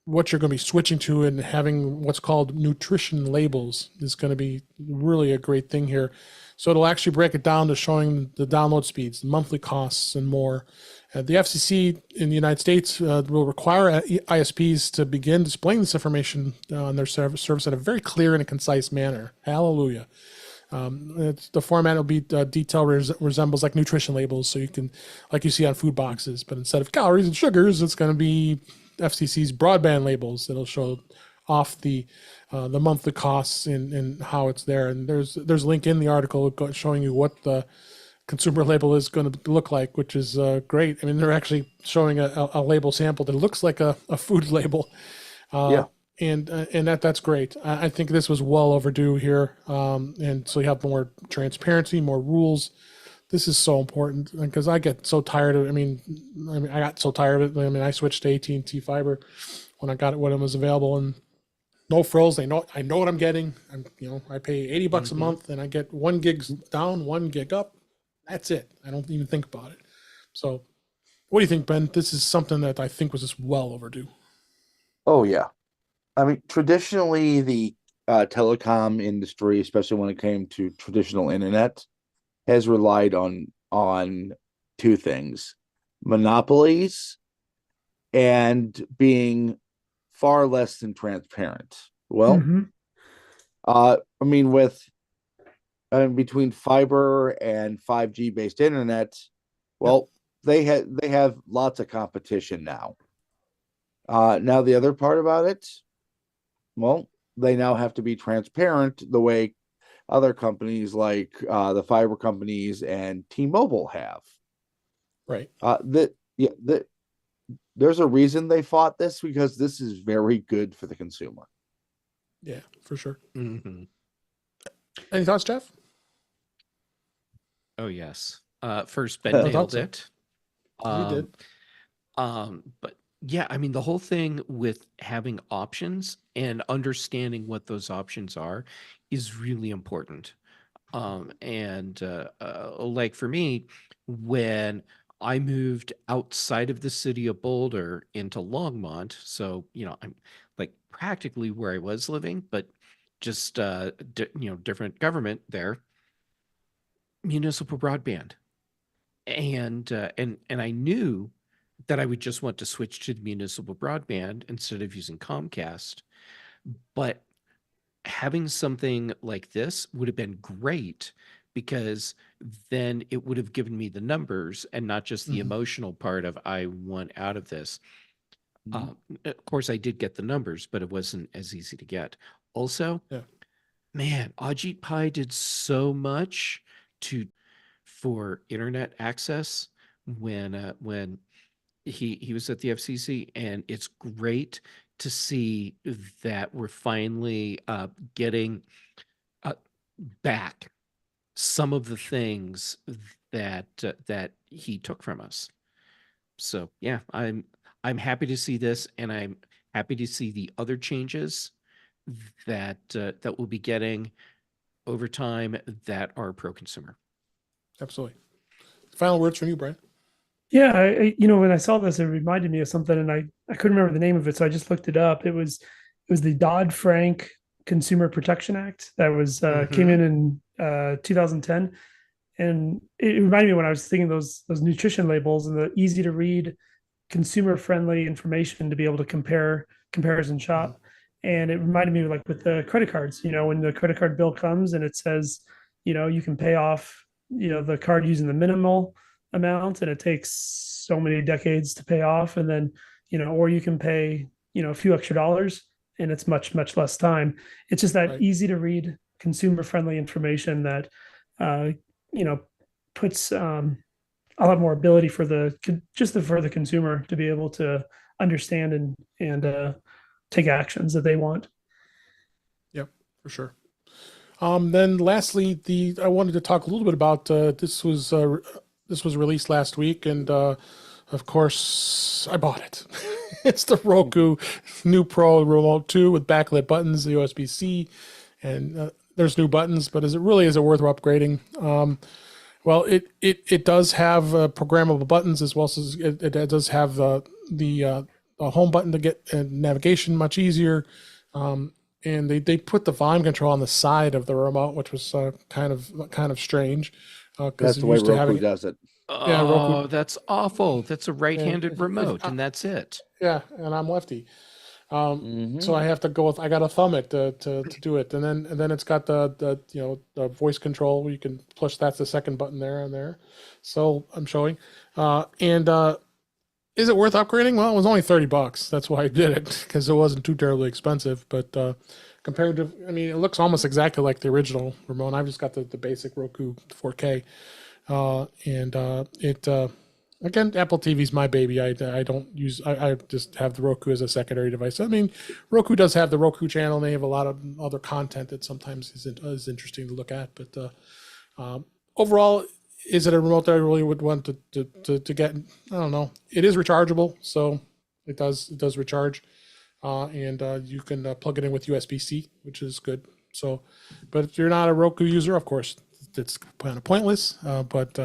going to be switching to, and having what's called nutrition labels is going to be really a great thing here. So it'll actually break it down to showing the download speeds, the monthly costs, and more. The FCC in the United States will require ISPs to begin displaying this information on their service in a very clear and a concise manner. Hallelujah. The format will be detail resembles like nutrition labels, so you can, like you see on food boxes, but instead of calories and sugars, it's going to be FCC's broadband labels that'll show off the monthly costs and how it's there. And there's a link in the article showing you what the consumer label is going to look like, which is great. I mean, they're actually showing a label sample that looks like a food label. And that's great. I think this was well overdue here. And so you have more transparency, more rules. This is so important because I get so tired of it. I got so tired of it. I switched to AT&T fiber when I got it when it was available, and no frills. I know what I'm getting. I pay $80 a month, and I get 1 gig down, 1 gig up. That's it. I don't even think about it. So what do you think, Ben? This is something that I think was just well overdue. Oh, yeah. Traditionally, the telecom industry, especially when it came to traditional internet, has relied on two things: monopolies and being far less than transparent. Well, between fiber and 5G based internet, they have lots of competition now. Now the other part about it, they now have to be transparent the way other companies like the fiber companies and T-Mobile have. Right. There's a reason they fought this, because this is very good for the consumer. Yeah, for sure. Mm-hmm. Any thoughts, Jeff? Oh, yes. First, Ben nailed it. You did. But yeah, the whole thing with having options and understanding what those options are is really important. Like for me, when I moved outside of the city of Boulder into Longmont, so I'm like practically where I was living, but just different government there, municipal broadband, and I knew that I would just want to switch to the municipal broadband instead of using Comcast. But having something like this would have been great, because then it would have given me the numbers and not just the emotional part of I want out of this. Of course, I did get the numbers, but it wasn't as easy to get. Also, man, Ajit Pai did so much for internet access when he was at the FCC, and it's great to see that we're finally getting back some of the things that he took from us. So yeah, I'm happy to see this, and I'm happy to see the other changes that we'll be getting over time that are pro-consumer. Absolutely. Final words from you, Brian. Yeah, when I saw this, it reminded me of something, and I couldn't remember the name of it, so I just looked it up. It was the Dodd-Frank Consumer Protection Act that was came in 2010, and it reminded me when I was thinking those nutrition labels and the easy to read, consumer friendly information to be able to comparison shop. And it reminded me, like with the credit cards, when the credit card bill comes and it says, you can pay off, the card using the minimal amount, and it takes so many decades to pay off, and then or you can pay a few extra dollars and it's much less time. It's just that easy to read consumer friendly information that, uh, you know, puts a lot more ability for for the consumer to be able to understand and take actions that they want. Yep, for sure. Then lastly, I wanted to talk a little bit about this was released last week, and of course I bought it. It's the Roku new Pro Remote 2 with backlit buttons, the USB-C, and there's new buttons. But is it worth upgrading? Well, it does have programmable buttons as well as it does have the home button to get navigation much easier. And they put the volume control on the side of the remote, which was kind of strange That's because the way used to Roku having does it. yeah, Roku. Oh, that's awful. That's a right-handed remote, uh, and that's it. yeah, and I'm lefty. Mhm. So I have to go with I got to thumb it to do it, and then it's got the the voice control where you can push. That's the second button there and there. So I'm showing, and is it worth upgrading? Well, it was only $30. That's why I did it because it wasn't too terribly expensive. But compared to, I mean, it looks almost exactly like the original remote. I've just got the basic Roku 4K, and it. Again, Apple TV's my baby. I don't use. I just have the Roku as a secondary device. I mean, Roku does have the Roku channel, and they have a lot of other content that sometimes is interesting to look at. But overall, is it a remote that I really would want to get? I don't know. It is rechargeable, so it does recharge, and you can plug it in with USB-C, which is good. So, but if you're not a Roku user, of course, it's kind of pointless. But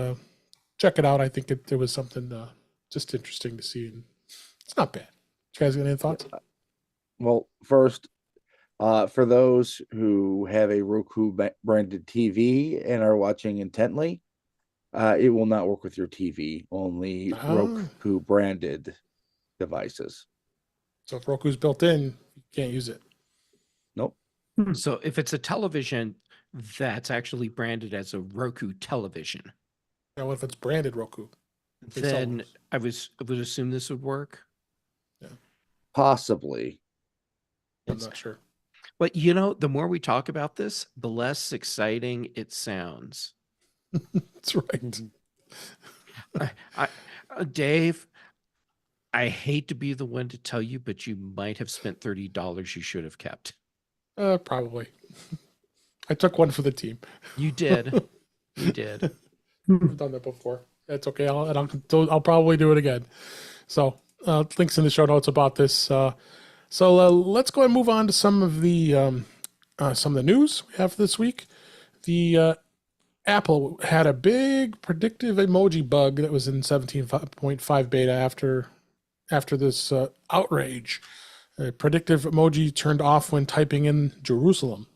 check it out. I think it was something just interesting to see, and it's not bad. You guys got any thoughts? Well, first, for those who have a Roku branded TV and are watching intently, it will not work with your TV. Only Roku branded devices. So if Roku's built in, you can't use it. Nope. So if it's a television, that's actually branded as a Roku television. Now, what if it's branded Roku? They sell Then those. I would assume this would work. Possibly. I'm not sure. But you know, the more we talk about this, the less exciting it sounds. That's right. Dave, I hate to be the one to tell you, but you might have spent $30 you should have kept. Probably. I took one for the team. You did. You did. I've done that before. That's okay. I'll probably do it again. So links in the show notes about this. So let's go and move on to some of the news we have this week. The Apple had a big predictive emoji bug that was in 17.5 beta after this outrage. Predictive emoji turned off when typing in Jerusalem.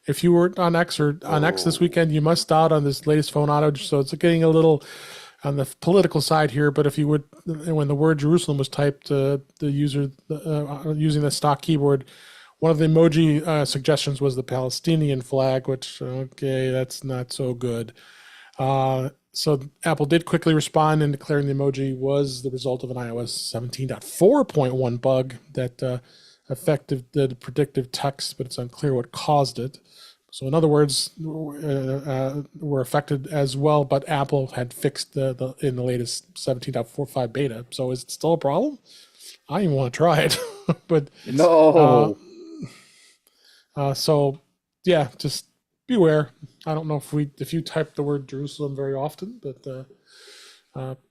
If you were on X this weekend, you missed out on this latest phone outage. So it's getting a little on the political side here. But if you would, when the word Jerusalem was typed, the user using the stock keyboard, one of the emoji suggestions was the Palestinian flag, which okay, that's not so good. So Apple did quickly respond in declaring the emoji was the result of an iOS 17.4.1 bug that affected the predictive text, but it's unclear what caused it. So in other words, were affected as well, but Apple had fixed the in the latest 17.45 beta. So is it still a problem? I don't even want to try it, but No. so yeah, just beware. I don't know if you type the word Jerusalem very often, but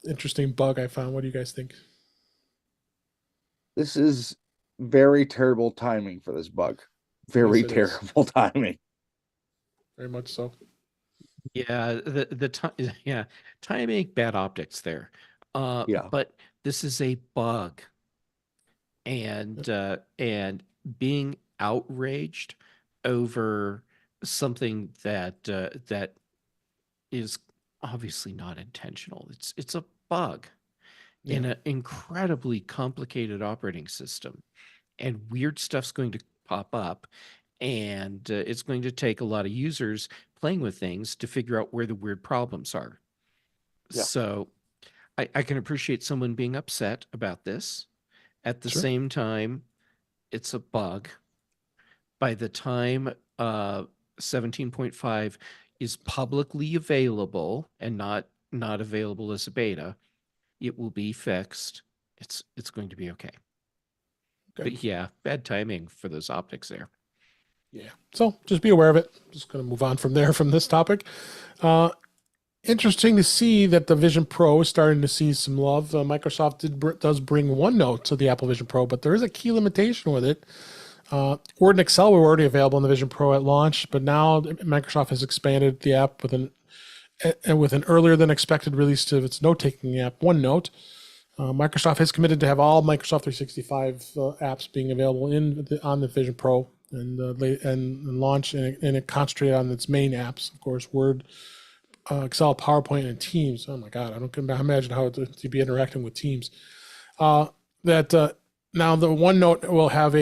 interesting bug I found. What do you guys think? This is very terrible timing for this bug. Very Yes, it is. terrible timing. Very much so. Yeah, timing, bad optics there. Yeah. But this is a bug, and being outraged over something that is obviously not intentional. It's a bug in an incredibly complicated operating system, and weird stuff's going to pop up, and it's going to take a lot of users playing with things to figure out where the weird problems are. Yeah. So I can appreciate someone being upset about this. At the same time, it's a bug. By the time 17.5 is publicly available and not available as a beta, it will be fixed. It's going to be okay. Okay. But yeah, bad timing for those optics there. Yeah. So just be aware of it. Just going to move on from there from this topic. Interesting to see that the Vision Pro is starting to see some love. Microsoft does bring OneNote to the Apple Vision Pro, but there is a key limitation with it. Word and Excel were already available in the Vision Pro at launch, but now Microsoft has expanded the app with an earlier than expected release to its note-taking app, OneNote. Microsoft has committed to have all Microsoft 365 apps being available on the Vision Pro and launch, and it concentrated on its main apps, of course, Word, Excel, PowerPoint, and Teams. Oh my God, I don't imagine how to be interacting with Teams. Now the OneNote will have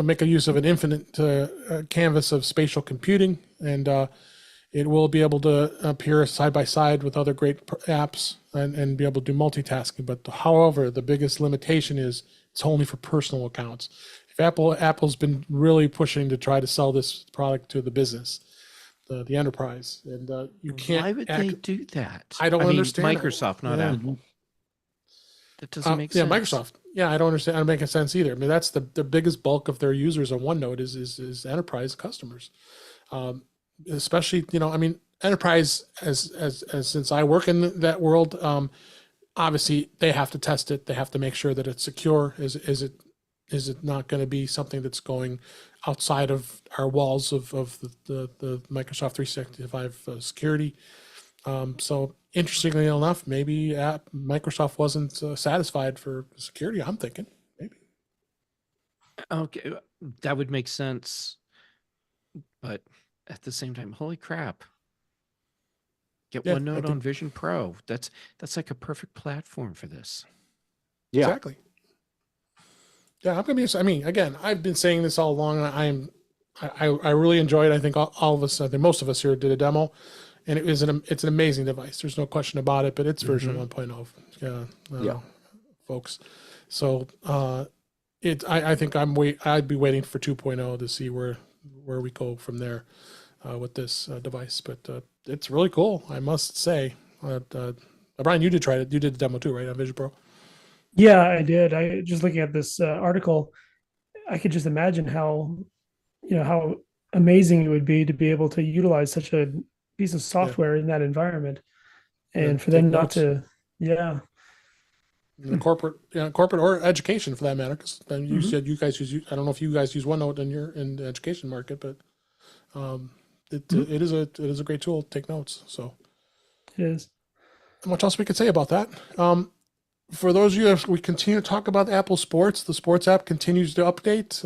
make a use of an infinite canvas of spatial computing, and it will be able to appear side by side with other great apps and be able to do multitasking. But however, the biggest limitation is it's only for personal accounts. If Apple's been really pushing to try to sell this product to the business, the enterprise, and you can't. Why would they do that? I don't understand. Microsoft, not Yeah. Apple. That doesn't make sense. Yeah, Microsoft. Yeah, I don't understand. I don't make a sense either. I mean, that's the biggest bulk of their users on OneNote is enterprise customers, especially enterprise as since I work in that world. Obviously, they have to test it. They have to make sure that it's secure. Is it not going to be something that's going outside of our walls of the Microsoft 365 security? So interestingly enough, maybe Microsoft wasn't satisfied for security. I'm thinking maybe. Okay, that would make sense. But at the same time, holy crap. Get Yeah, OneNote on Vision Pro. That's like a perfect platform for this. Yeah. Exactly. Yeah, I'm gonna be. I mean, again, I've been saying this all along. I really enjoy it. I think all of us, I think most of us here did a demo, and it's an amazing device. There's no question about it. But it's version 1.0, folks. So I think I'd be waiting for 2.0 to see where we go from there with this device. But it's really cool, I must say. Brian, you did try it. You did the demo too, right, on Vision Pro? Yeah, I did. I just looking at this article, I could just imagine how amazing it would be to be able to utilize such a piece of software in that environment, and for them not to, corporate or education for that matter. Because you said you guys use. I don't know if you guys use OneNote in the education market, but it is a great tool to take notes. So it is. Not much else we could say about that. For those of you, we continue to talk about Apple Sports. The Sports app continues to update.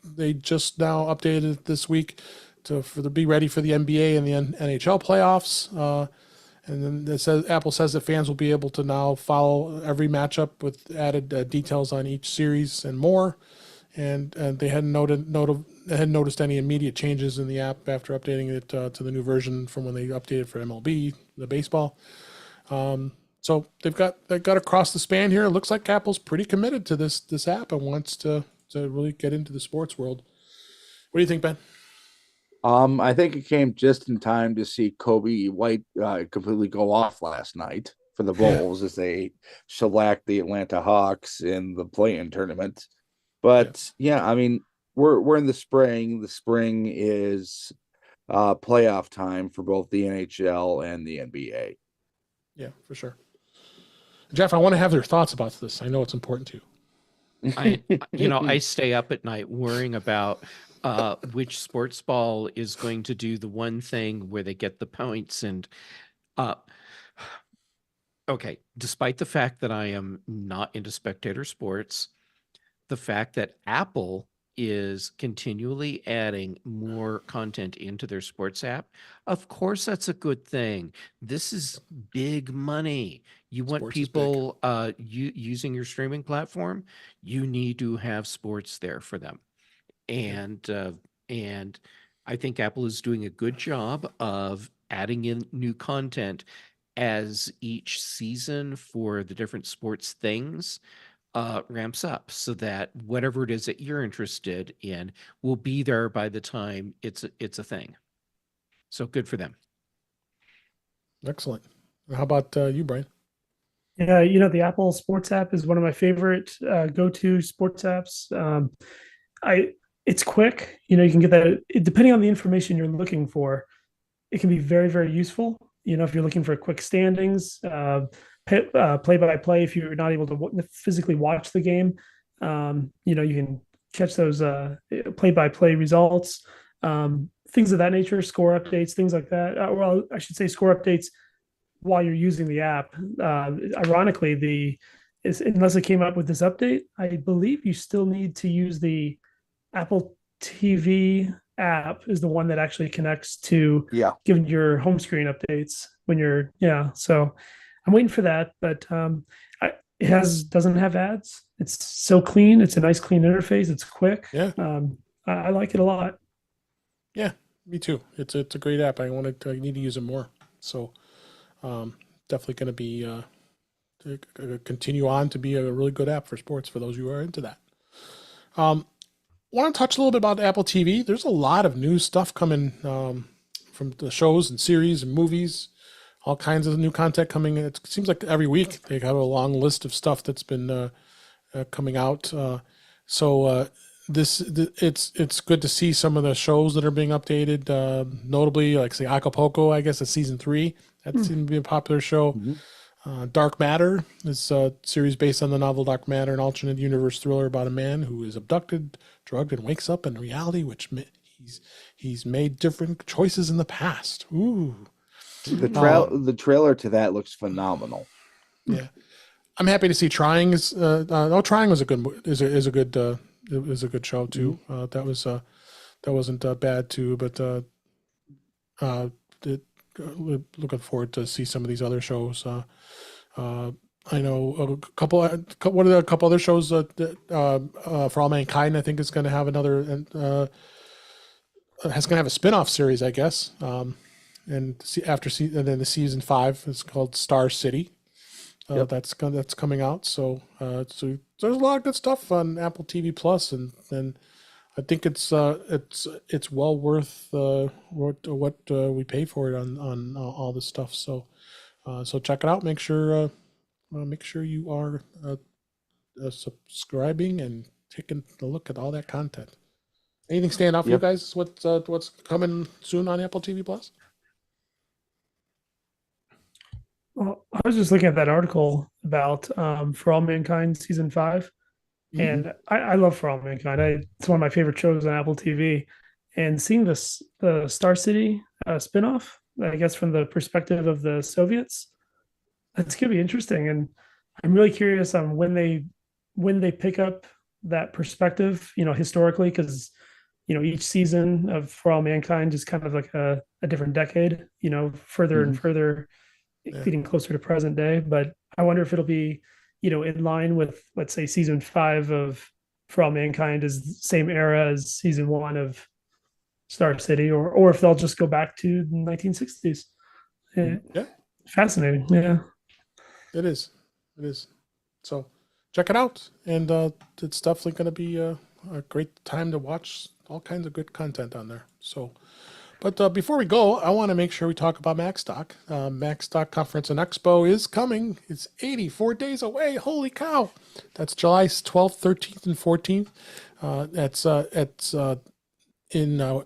They just now updated this week to be ready for the NBA and the NHL playoffs. And then Apple says that fans will be able to now follow every matchup with added details on each series and more. And they hadn't noticed any immediate changes in the app after updating it to the new version from when they updated for MLB, the baseball. So they've got across the span here. It looks like Apple's pretty committed to this app and wants to really get into the sports world. What do you think, Ben? I think it came just in time to see Kobe White completely go off last night for the Bulls as they shellacked the Atlanta Hawks in the play-in tournament. But I mean, we're in the spring. The spring is playoff time for both the NHL and the NBA. Yeah, for sure. Jeff, I want to have your thoughts about this. I know it's important to you. I stay up at night worrying about which sports ball is going to do the one thing where they get the points. And okay, despite the fact that I am not into spectator sports, the fact that Apple is continually adding more content into their sports app, of course that's a good thing. This is big money. You want Sports people using your streaming platform, you need to have sports there for them. And I think Apple is doing a good job of adding in new content as each season for the different sports things ramps up, so that whatever it is that you're interested in will be there by the time it's a thing. So good for them. Excellent. How about you, Brian? Yeah, the Apple Sports app is one of my favorite go-to sports apps. It's quick. You can get that depending on the information you're looking for. It can be very, very useful. If you're looking for quick standings, play-by-play, if you're not able to physically watch the game, you can catch those play-by-play results, things of that nature, score updates, things like that. Well, I should say score updates while you're using the app. Ironically, unless it came up with this update, I believe you still need to use the Apple TV app is the one that actually connects to giving your home screen updates when you're so I'm waiting for that, but it doesn't have ads. It's so clean. It's a nice clean interface. It's quick. I like it a lot. Yeah, me too. It's a great app. I need to use it more. So definitely going to be continue on to be a really good app for sports for those who are into that. Want to touch a little bit about Apple TV. There's a lot of new stuff coming from the shows and series and movies, all kinds of new content coming in. It seems like every week they have a long list of stuff that's been coming out. It's good to see some of the shows that are being updated. Notably, like say Acapulco, I guess it's season 3. That seemed to be a popular show. Dark Matter is a series based on the novel Dark Matter, an alternate universe thriller about a man who is abducted, drugged, and wakes up in reality, which he's made different choices in the past. Ooh, the trailer to that looks phenomenal. Yeah, I'm happy to see Trying is. Trying was a good it was a good show too. That wasn't bad too, but looking forward to see some of these other shows. I know a couple other shows For All Mankind. I think is going to have another has going to have a spin-off series, I guess. And then the season 5 is called Star City. That's coming out. So there's a lot of good stuff on Apple TV Plus, and I think it's well worth what we pay for it on all this stuff. So check it out. Make sure you are subscribing and taking a look at all that content. Anything stand out for you guys? What's coming soon on Apple TV Plus? Well, I was just looking at that article about For All Mankind season 5. And I love For All Mankind. It's one of my favorite shows on Apple TV. And seeing the Star City spinoff, I guess from the perspective of the Soviets, it's going to be interesting. And I'm really curious on when they pick up that perspective, historically, because each season of For All Mankind is kind of like a different decade, further and further, getting closer to present day. But I wonder if it'll be in line with, let's say, season 5 of For All Mankind is the same era as season 1 of Star City, or if they'll just go back to the 1960s. Yeah. Fascinating. Yeah. It is. So check it out. And it's definitely going to be a great time to watch all kinds of good content on there. So, but before we go, I want to make sure we talk about MacStock. MacStock Conference and Expo is coming. It's 84 days away. Holy cow. That's July 12th, 13th, and 14th. It's in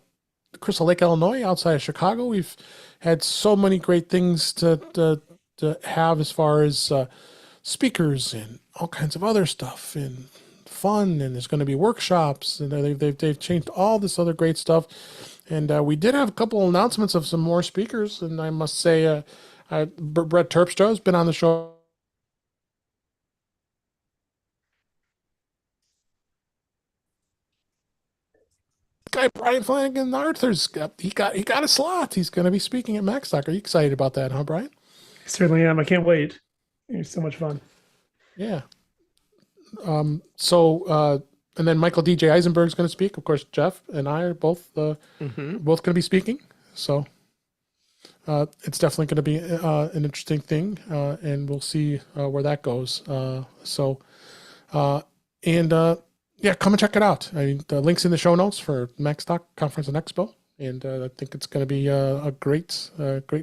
Crystal Lake, Illinois, outside of Chicago. We've had so many great things to have as far as speakers and all kinds of other stuff and fun, and there's going to be workshops, and they've changed all this other great stuff. And we did have a couple announcements of some more speakers, and I must say, Brett Terpstra has been on the show. Guy Brian Flanagan Arthur's he got a slot. He's going to be speaking at MacStock. Are you excited about that, huh, Brian? I certainly am. I can't wait. It's so much fun. Yeah. And then Michael DJ Eisenberg is going to speak. Of course, Jeff and I are both going to be speaking. So it's definitely going to be an interesting thing, and we'll see where that goes. And yeah, come and check it out. I mean, the link's in the show notes for MacStock Conference and Expo, and I think it's going to be a great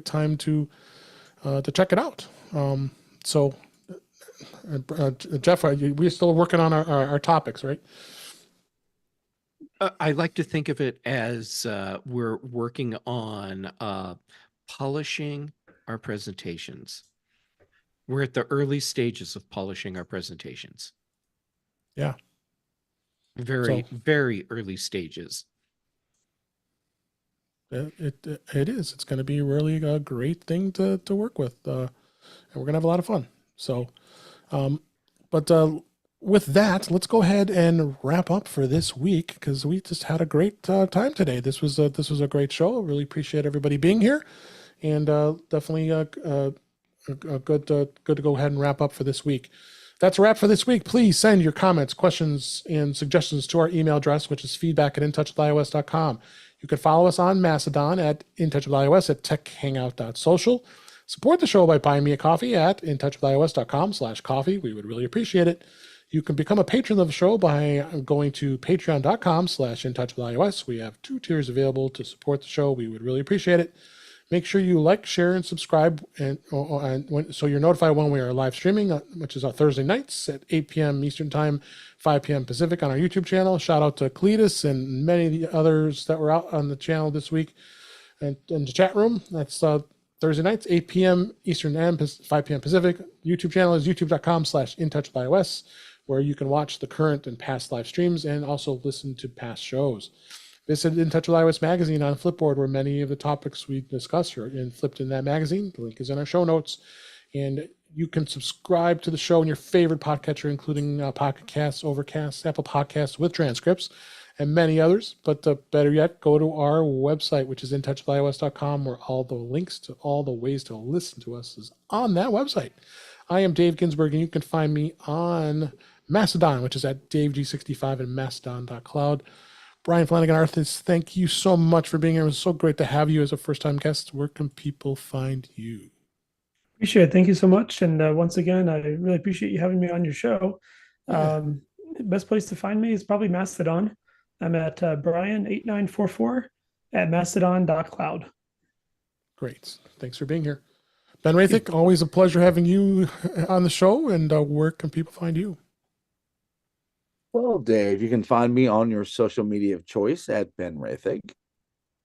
time to check it out. So, Jeff, we're still working on our topics, right? I like to think of it as we're working on polishing our presentations. We're at the early stages of polishing our presentations. Yeah. Very, very early stages. It is. It's going to be really a great thing to work with, and we're going to have a lot of fun. So, but with that, let's go ahead and wrap up for this week because we just had a great time today. This was a great show. I really appreciate everybody being here, and definitely good to go ahead and wrap up for this week. That's a wrap for this week. Please send your comments, questions, and suggestions to our email address, which is feedback@intouchwithios.com. You can follow us on Mastodon at intouchwithios at techhangout.social. Support the show by buying me a coffee at intouchwithios.com/coffee. We would really appreciate it. You can become a patron of the show by going to patreon.com/intouchwithios. We have 2 tiers available to support the show. We would really appreciate it. Make sure you like, share, and subscribe, so you're notified when we are live streaming, which is on Thursday nights at 8 p.m. Eastern Time, 5 p.m. Pacific on our YouTube channel. Shout out to Cletus and many of the others that were out on the channel this week and in the chat room. That's Thursday nights, 8 p.m. Eastern and 5 p.m. Pacific. YouTube channel is youtube.com/intouchwithios, where you can watch the current and past live streams and also listen to past shows. Visit In Touch with iOS magazine on Flipboard, where many of the topics we discuss are flipped in that magazine. The link is in our show notes. And you can subscribe to the show in your favorite podcatcher, including Pocket Casts, Overcast, Apple Podcasts with transcripts, and many others. But better yet, go to our website, which is intouchwithios.com, where all the links to all the ways to listen to us is on that website. I am Dave Ginsburg, and you can find me on Mastodon, which is at DaveG65 and mastodon.cloud. Brian Flanagan Arthas, thank you so much for being here. It was so great to have you as a first-time guest. Where can people find you? Appreciate it. Thank you so much. And once again, I really appreciate you having me on your show. Yeah. Best place to find me is probably Mastodon. I'm at Brian8944 at mastodon.cloud. Great. Thanks for being here. Ben Rathick, always a pleasure having you on the show. And where can people find you? Well, Dave, you can find me on your social media of choice at Ben Rathick.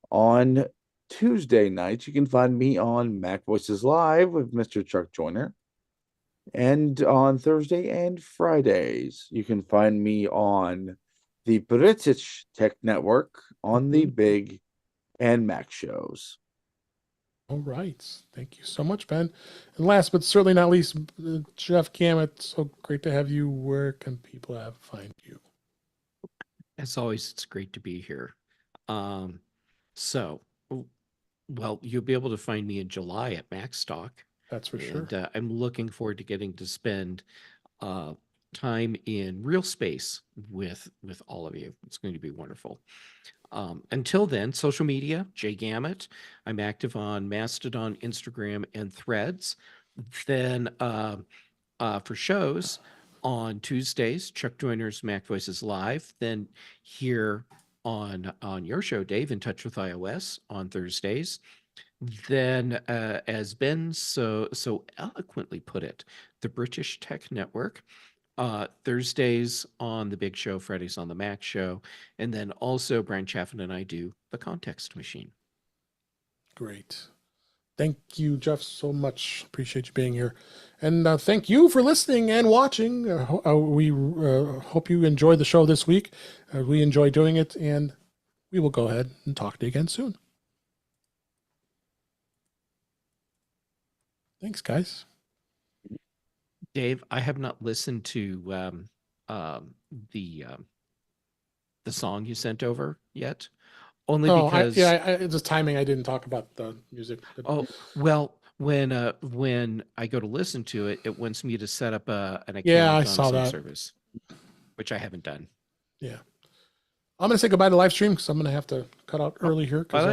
On Tuesday nights, you can find me on Mac Voices Live with Mr. Chuck Joyner. And on Thursday and Fridays, you can find me on the British Tech Network on the Big and Mac shows. All right. Thank you so much, Ben. And last but certainly not least, Jeff Gamet, so great to have you. Where can people find you? As always, it's great to be here. So, well, you'll be able to find me in July at MacStock. That's for sure. And I'm looking forward to getting to spend time in real space with all of you. It's going to be wonderful. Until then, social media, Jay Gamet. I'm active on Mastodon, Instagram, and Threads. Then for shows on Tuesdays, Chuck Joyner's Mac Voices Live. Then here on your show, Dave, In Touch with iOS on Thursdays. Then, as Ben so eloquently put it, the British Tech Network. Thursdays on the Big Show, Fridays on the Mac Show, and then also Brian Chaffin and I do the Context Machine. Great. Thank you, Jeff, so much. Appreciate you being here. And thank you for listening and watching. We hope you enjoyed the show this week. We enjoy doing it, and we will go ahead and talk to you again soon. Thanks, guys. Dave, I have not listened to the song you sent over yet. Only because it's just timing. I didn't talk about the music. Oh, well, when I go to listen to it, it wants me to set up an account I on saw some that service, which I haven't done. Yeah. I'm going to say goodbye to live stream because I'm going to have to cut out early here. By the way,